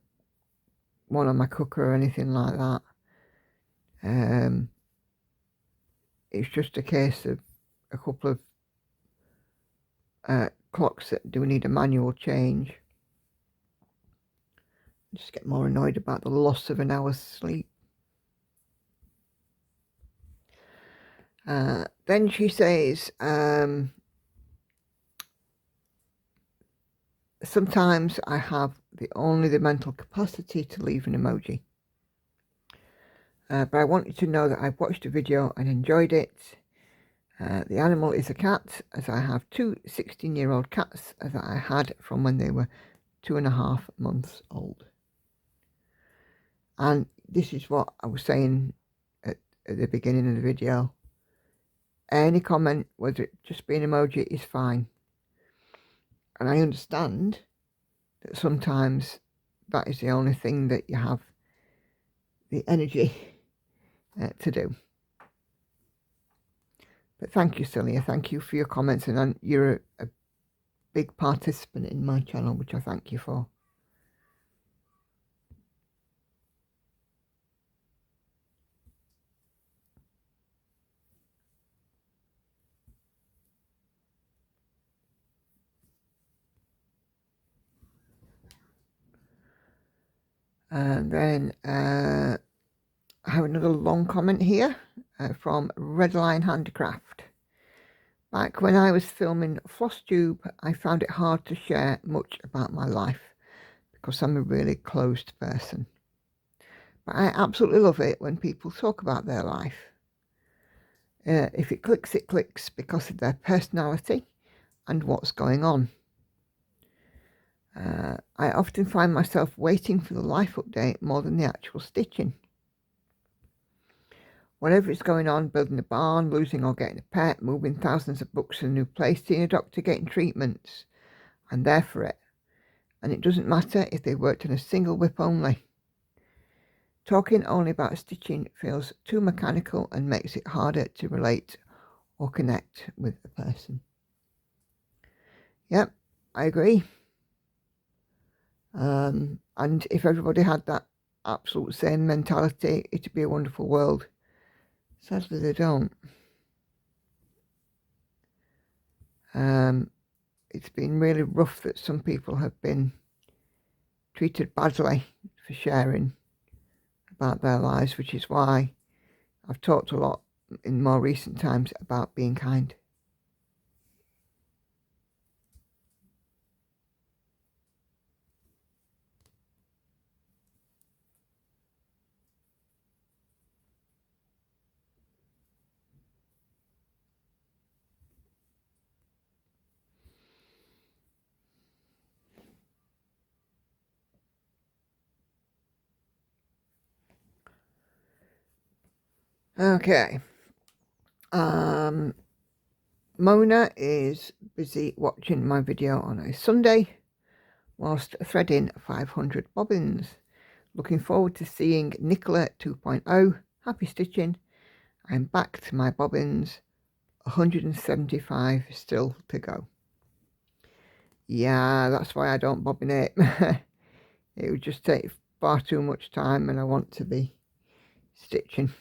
one on my cooker or anything like that. It's just a case of a couple of clocks that do need a manual change. I just get more annoyed about the loss of an hour's sleep. Then she says, sometimes I have only the mental capacity to leave an emoji. But I want you to know that I've watched the video and enjoyed it. The animal is a cat, as I have two 16-year-old cats that I had from when they were 2.5 months old. And this is what I was saying at the beginning of the video. Any comment, whether it just be an emoji, is fine. And I understand that sometimes that is the only thing that you have the energy to do. But thank you, Celia. Thank you for your comments, and you're a big participant in my channel, which I thank you for. And then I have another long comment here from Redline Handicraft. Back when I was filming Flosstube, I found it hard to share much about my life because I'm a really closed person. But I absolutely love it when people talk about their life. If it clicks, it clicks because of their personality and what's going on. I often find myself waiting for the life update more than the actual stitching. Whatever is going on, building a barn, losing or getting a pet, moving thousands of books to a new place, seeing a doctor, getting treatments, I'm there for it. And it doesn't matter if they worked in a single whip only. Talking only about stitching feels too mechanical and makes it harder to relate or connect with a person. Yep, I agree. And if everybody had that absolute same mentality, it'd be a wonderful world. Sadly, they don't. It's been really rough that some people have been treated badly for sharing about their lives, which is why I've talked a lot in more recent times about being kind. Okay. Mona is busy watching my video on a Sunday whilst threading 500 bobbins. Looking forward to seeing Nicola 2.0. Happy stitching. I'm back to my bobbins. 175 still to go. Yeah, that's why I don't bobbinate. It would just take far too much time and I want to be stitching.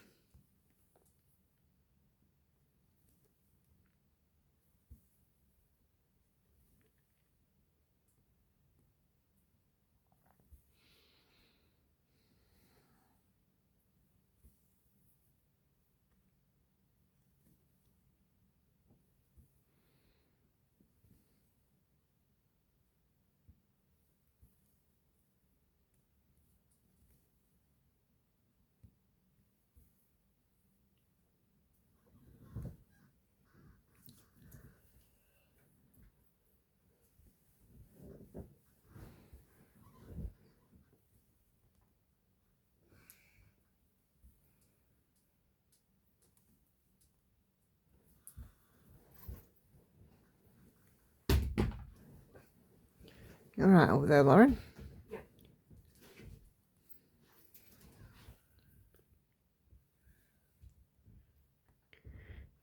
You all right over there, Lauren? Yeah.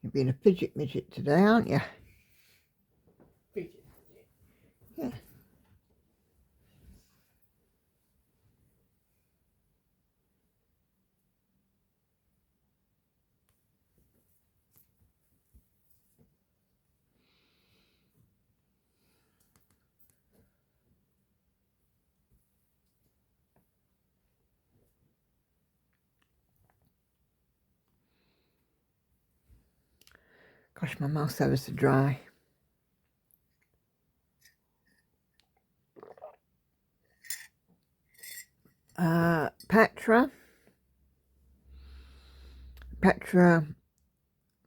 You've been a fidget midget today, aren't you? Fidget. Yeah. Gosh, my mouth's ever so dry. Petra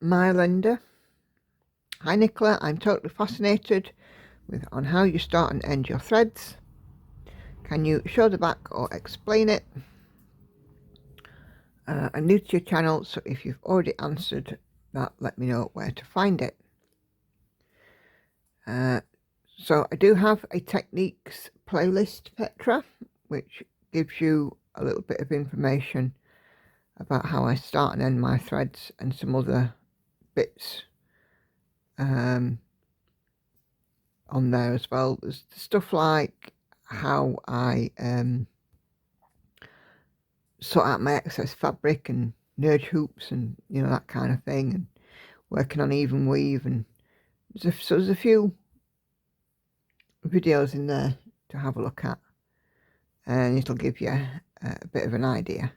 Mylender. Hi Nicola, I'm totally fascinated on how you start and end your threads. Can you show the back or explain it? I'm new to your channel, so if you've already answered that, let me know where to find it. So I do have a techniques playlist, Petra, which gives you a little bit of information about how I start and end my threads and some other bits on there as well. There's stuff like how I sort out my excess fabric and nudge hoops and that kind of thing, and working on even weave, and there's a few videos in there to have a look at, and it'll give you a bit of an idea.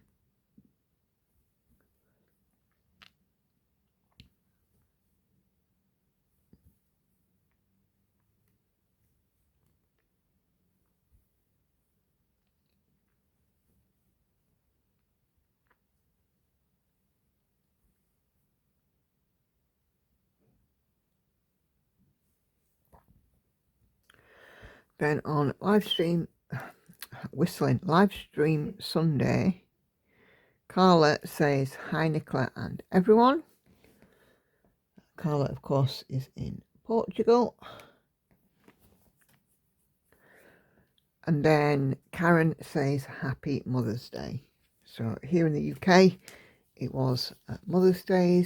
Then on live stream, whistling, live stream Sunday, Carla says hi Nicola and everyone. Carla, of course, is in Portugal. And then Karen says happy Mother's Day. So here in the UK, it was Mother's Day,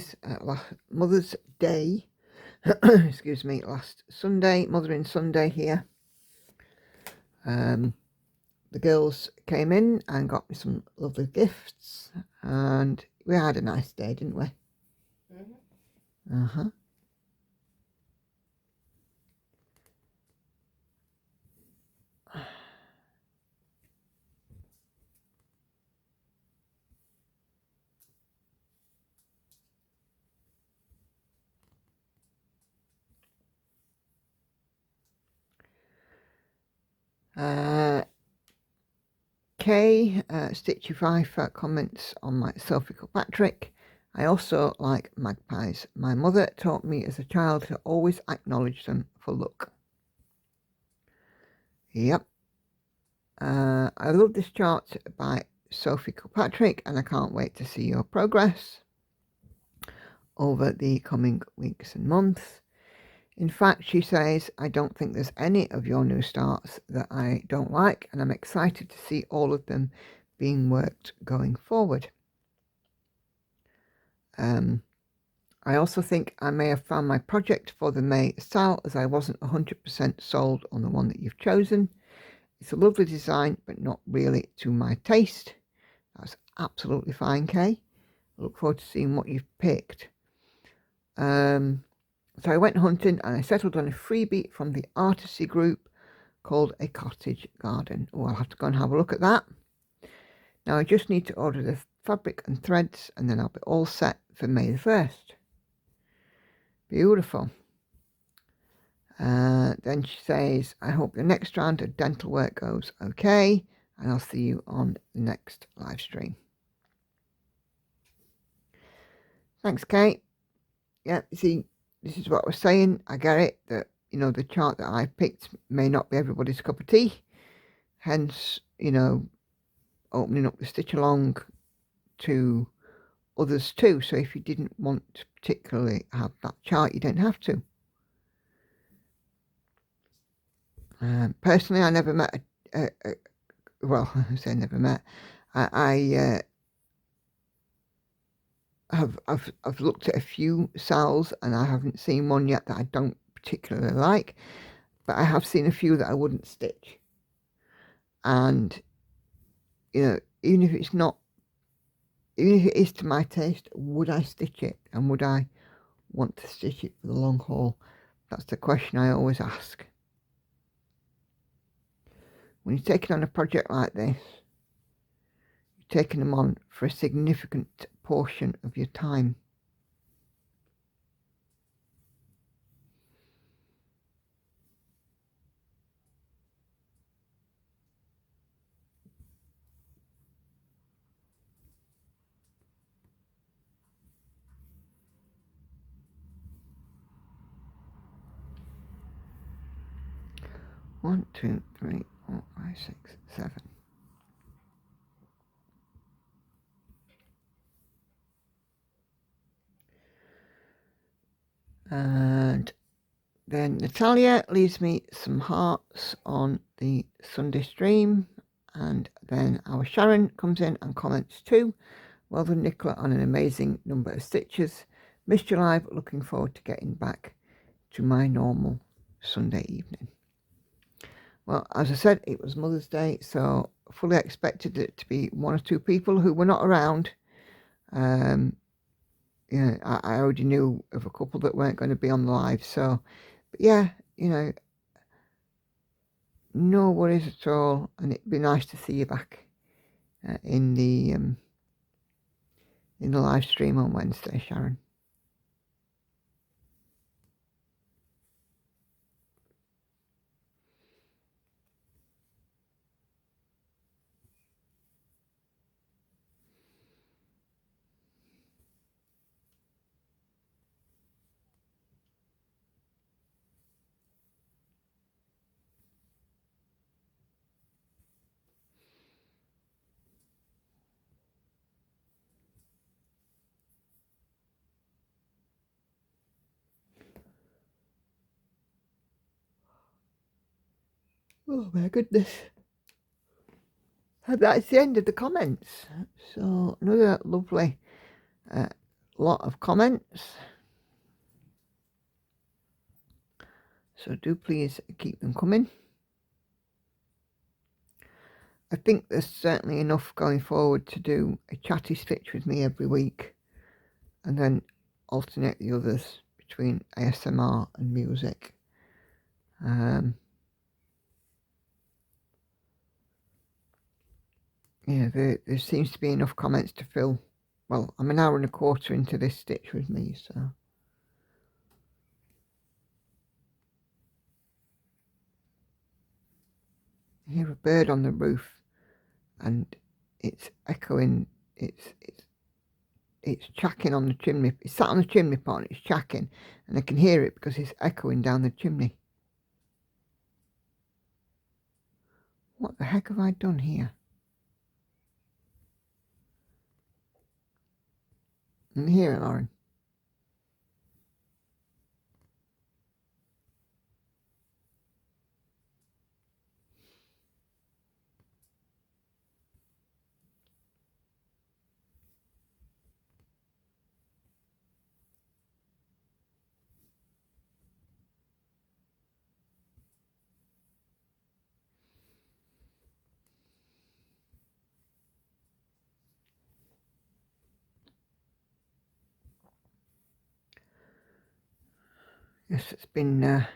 excuse me, last Sunday, Mothering Sunday here. The girls came in and got me some lovely gifts, and we had a nice day, didn't we? Mm-hmm. Kay Stitchy5 comments on my Sophie Kilpatrick. I also like magpies. My mother taught me as a child to always acknowledge them for luck. Yep. I love this chart by Sophie Kilpatrick, and I can't wait to see your progress over the coming weeks and months. In fact, she says, I don't think there's any of your new starts that I don't like, and I'm excited to see all of them being worked going forward. I also think I may have found my project for the May sale, as I wasn't 100% sold on the one that you've chosen. It's a lovely design, but not really to my taste. That's absolutely fine, Kay. I look forward to seeing what you've picked. So I went hunting and I settled on a freebie from the Artisy group called A Cottage Garden. Oh, I'll have to go and have a look at that. Now I just need to order the fabric and threads, and then I'll be all set for May the 1st. Beautiful. Then she says, I hope your next round of dental work goes okay, and I'll see you on the next live stream. Thanks, Kate. Yeah, you see, this is what I was saying. I get it that, you know, the chart that I picked may not be everybody's cup of tea. Hence, you know, opening up the stitch along to others too. So if you didn't want to particularly have that chart, you don't have to. Personally, I never met well, I say never met. I've looked at a few sales, and I haven't seen one yet that I don't particularly like, but I have seen a few that I wouldn't stitch. And you know, even if it is to my taste, would I stitch it, and would I want to stitch it for the long haul? That's the question I always ask. When you're taking on a project like this, you're taking them on for a significant portion of your time. One, two, three, 4, 5, 6, 7. And then Natalia leaves me some hearts on the Sunday stream, and then our Sharon comes in and comments too. Well done, Nicola, on an amazing number of stitches. Missed you live, looking forward to getting back to my normal Sunday evening. Well, as I said, it was Mother's Day, so fully expected it to be one or two people who were not around. Yeah, I already knew of a couple that weren't going to be on the live, so, but yeah, you know, no worries at all, and it'd be nice to see you back in the live stream on Wednesday, Sharon. Oh my goodness. And that's the end of the comments. So another lovely lot of comments. So do please keep them coming. I think there's certainly enough going forward to do a chatty stitch with me every week, and then alternate the others between ASMR and music. Yeah, there seems to be enough comments to fill. Well, I'm an hour and a quarter into this stitch with me, so. I hear a bird on the roof, and it's echoing. It's chacking on the chimney. It's sat on the chimney pot and it's chacking, and I can hear it because it's echoing down the chimney. What the heck have I done here? Can you hear it, Lauren? Yes, it's been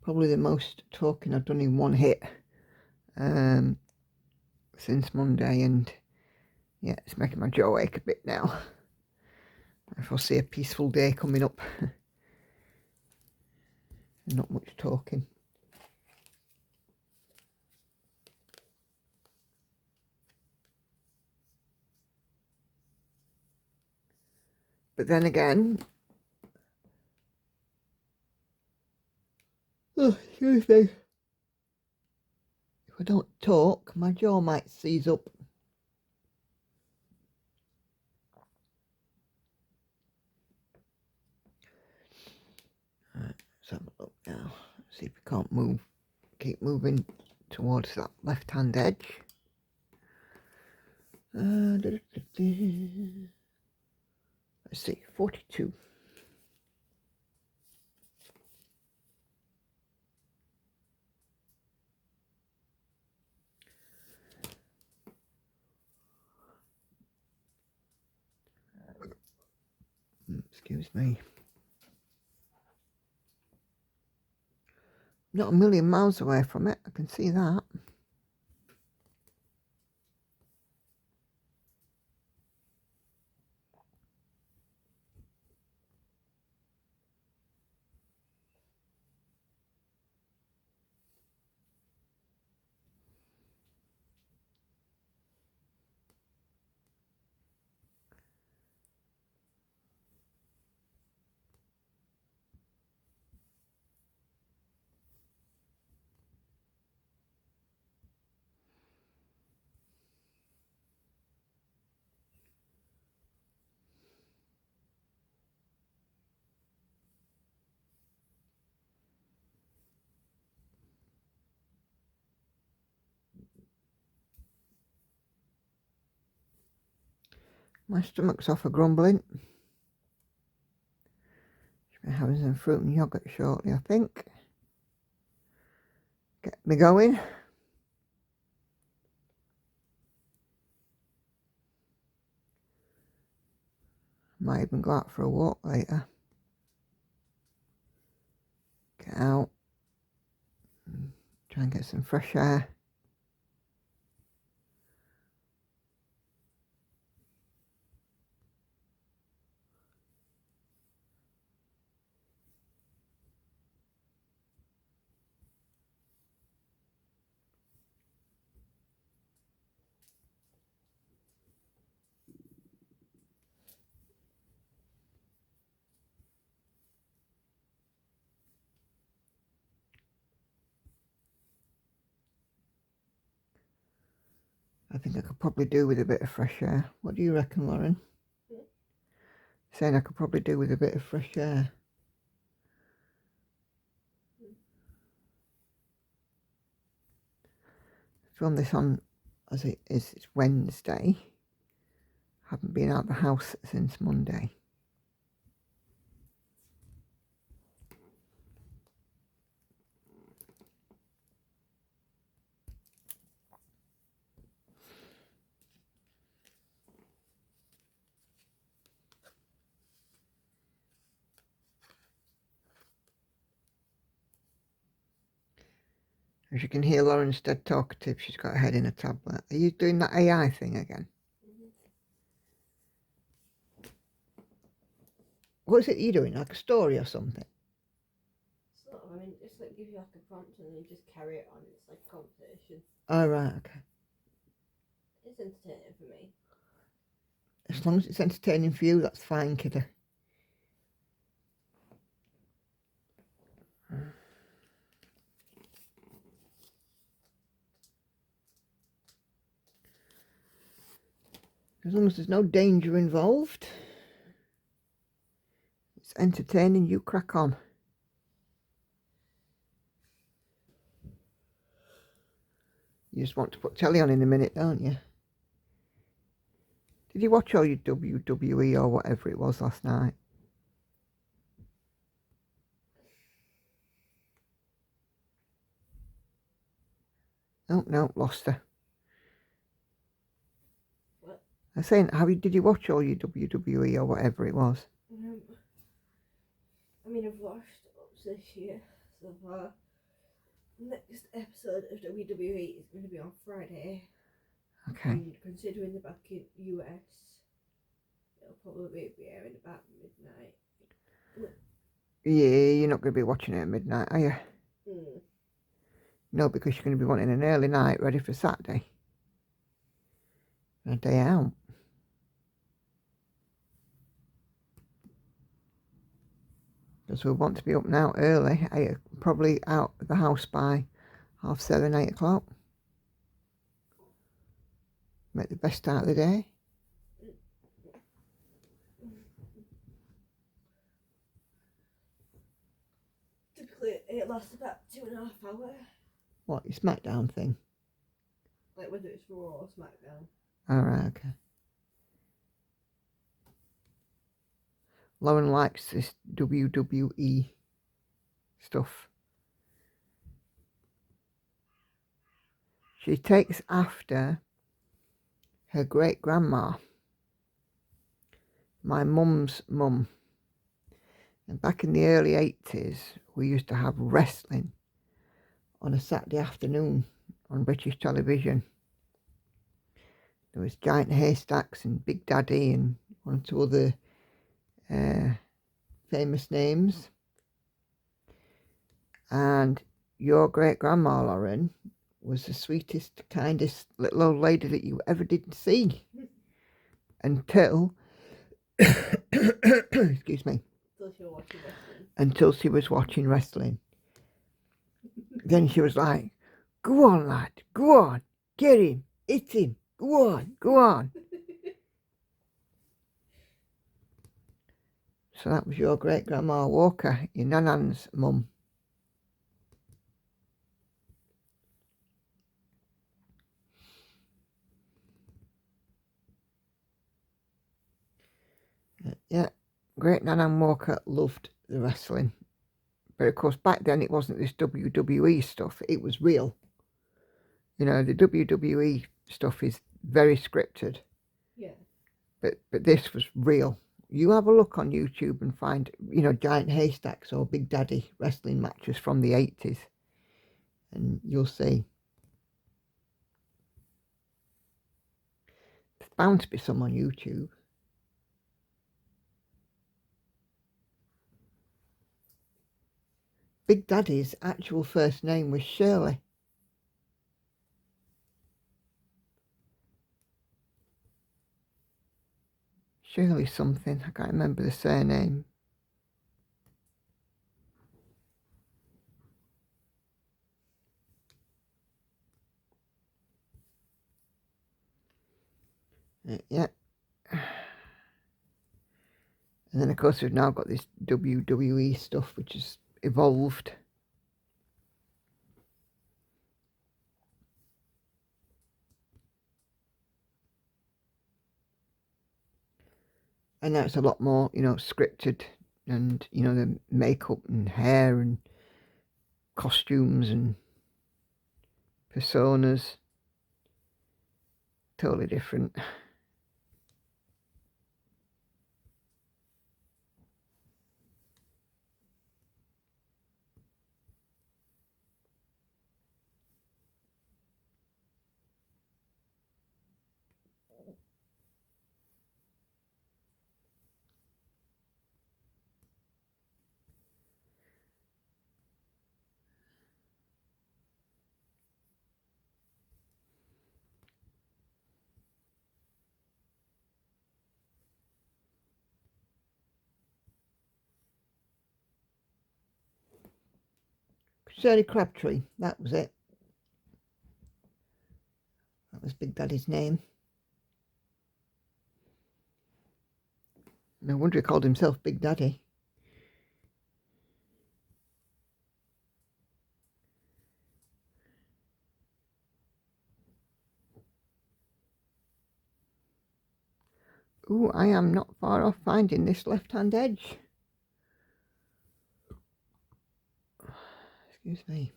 probably the most talking I've done in one hit since Monday, and yeah, it's making my jaw ache a bit now. I foresee a peaceful day coming up. Not much talking. But then again, oh, excuse me, if I don't talk, my jaw might seize up. Right, let's have a look now. See if we can't move. Keep moving towards that left-hand edge. Let's see, 42. Excuse me. Not a million miles away from it, I can see that. My stomach's off a grumbling. Should be having some fruit and yoghurt shortly, I think. Get me going. Might even go out for a walk later. Get out. Try and get some fresh air. I think I could probably do with a bit of fresh air. What do you reckon, Lauren? Yeah. Saying I could probably do with a bit of fresh air. film this on as it is, it's Wednesday. Haven't been out the house since Monday. As you can hear, Lauren's dead talkative. She's got her head in a tablet. Are you doing that AI thing again? What is it you're doing? Like a story or something? Sort of. I mean, it's like give you like a prompt and then you just carry it on. It's like a conversation. Oh, right, okay. It's entertaining for me. As long as it's entertaining for you, that's fine, kiddo. As long as there's no danger involved, it's entertaining, you crack on. You just want to put telly on in a minute, don't you? Did you watch all your WWE or whatever it was last night? Oh, no, lost her. What? I'm saying, did you watch all your WWE or whatever it was? I mean, I've watched up to this year so far. Next episode of WWE is going to be on Friday. Okay. And considering the back in US, it'll probably be airing about midnight. Yeah, you're not going to be watching it at midnight, are you? Mm. No, because you're going to be wanting an early night ready for Saturday. A day out. Because we want to be up now early, probably out of the house by 7:30, 8 o'clock. Make the best start of the day. Typically, it lasts about 2.5 hours. What, your SmackDown thing? Like whether it's Raw or SmackDown. Alright, okay. Lauren likes this WWE stuff. She takes after her great grandma, my mum's mum. And back in the early 80s, we used to have wrestling on a Saturday afternoon on British television. There was Giant Haystacks and Big Daddy and one or two other famous names. And your great grandma, Lauren, was the sweetest, kindest little old lady that you ever did see until excuse me, until she was watching wrestling. Then she was like, go on, lad, go on, get him, hit him, go on, go on. So that was your great grandma Walker, your nanan's mum. Yeah, great Nanan Walker loved the wrestling. But of course, back then it wasn't this WWE stuff, it was real. You know, the WWE stuff is very scripted. Yeah. But this was real. You have a look on YouTube and find, you know, Giant Haystacks or Big Daddy wrestling matches from the 80s. And you'll see. There's bound to be some on YouTube. Big Daddy's actual first name was Shirley. Shirley something, I can't remember the surname. Yeah. And then of course we've now got this WWE stuff which has evolved. And now it's a lot more, you know, scripted, and, you know, the makeup and hair and costumes and personas, totally different. Shirley Crabtree, that was it. That was Big Daddy's name. No wonder he called himself Big Daddy. Ooh, I am not far off finding this left-hand edge. Excuse me.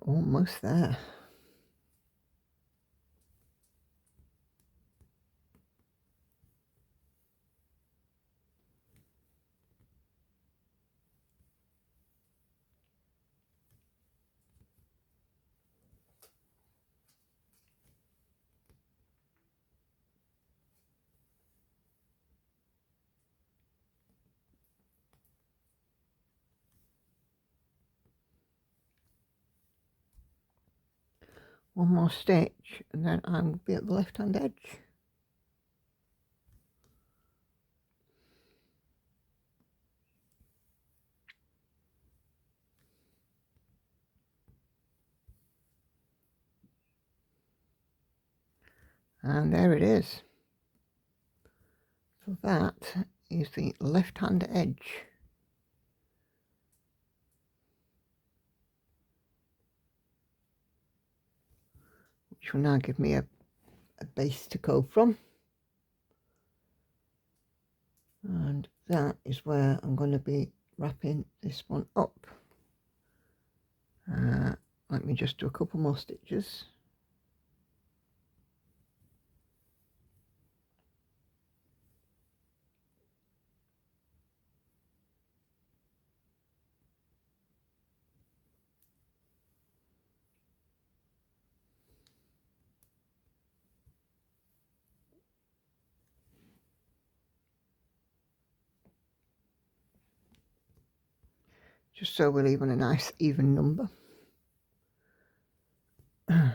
Almost there. One more stitch and then I'll be at the left hand edge. And there it is. So that is the left hand edge. Which will now give me a base to go from. And that is where I'm going to be wrapping this one up. Let me just do a couple more stitches. Just so we're leaving a nice even number. So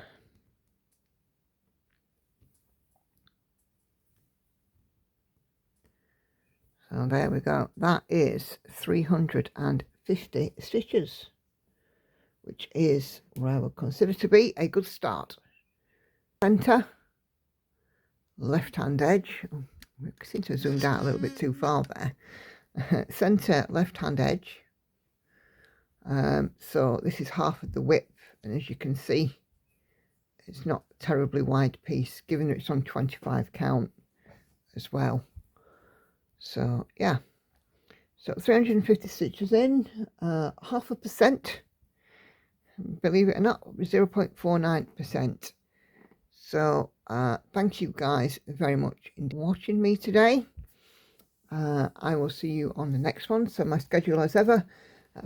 there we go. That is 350 stitches, which is what I would consider to be a good start. Centre, left hand edge. Oh, I seem to have zoomed out a little bit too far there. Centre, left hand edge. So this is half of the width, and as you can see, it's not a terribly wide piece, given that it's on 25 count as well. So yeah, so 350 stitches in, 0.5%, believe it or not, 0.49%. So thank you guys very much for watching me today. I will see you on the next one. So my schedule as ever,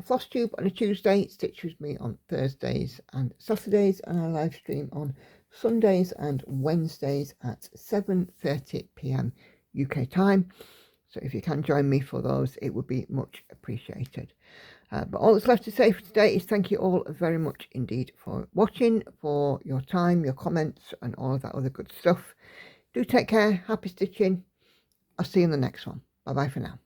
Flosstube on a Tuesday, Stitch with me on Thursdays and Saturdays, and I live stream on Sundays and Wednesdays at 7:30 p.m. UK time. So if you can join me for those, it would be much appreciated. But all that's left to say for today is thank you all very much indeed for watching, for your time, your comments, and all of that other good stuff. Do take care. Happy stitching. I'll see you in the next one. Bye bye for now.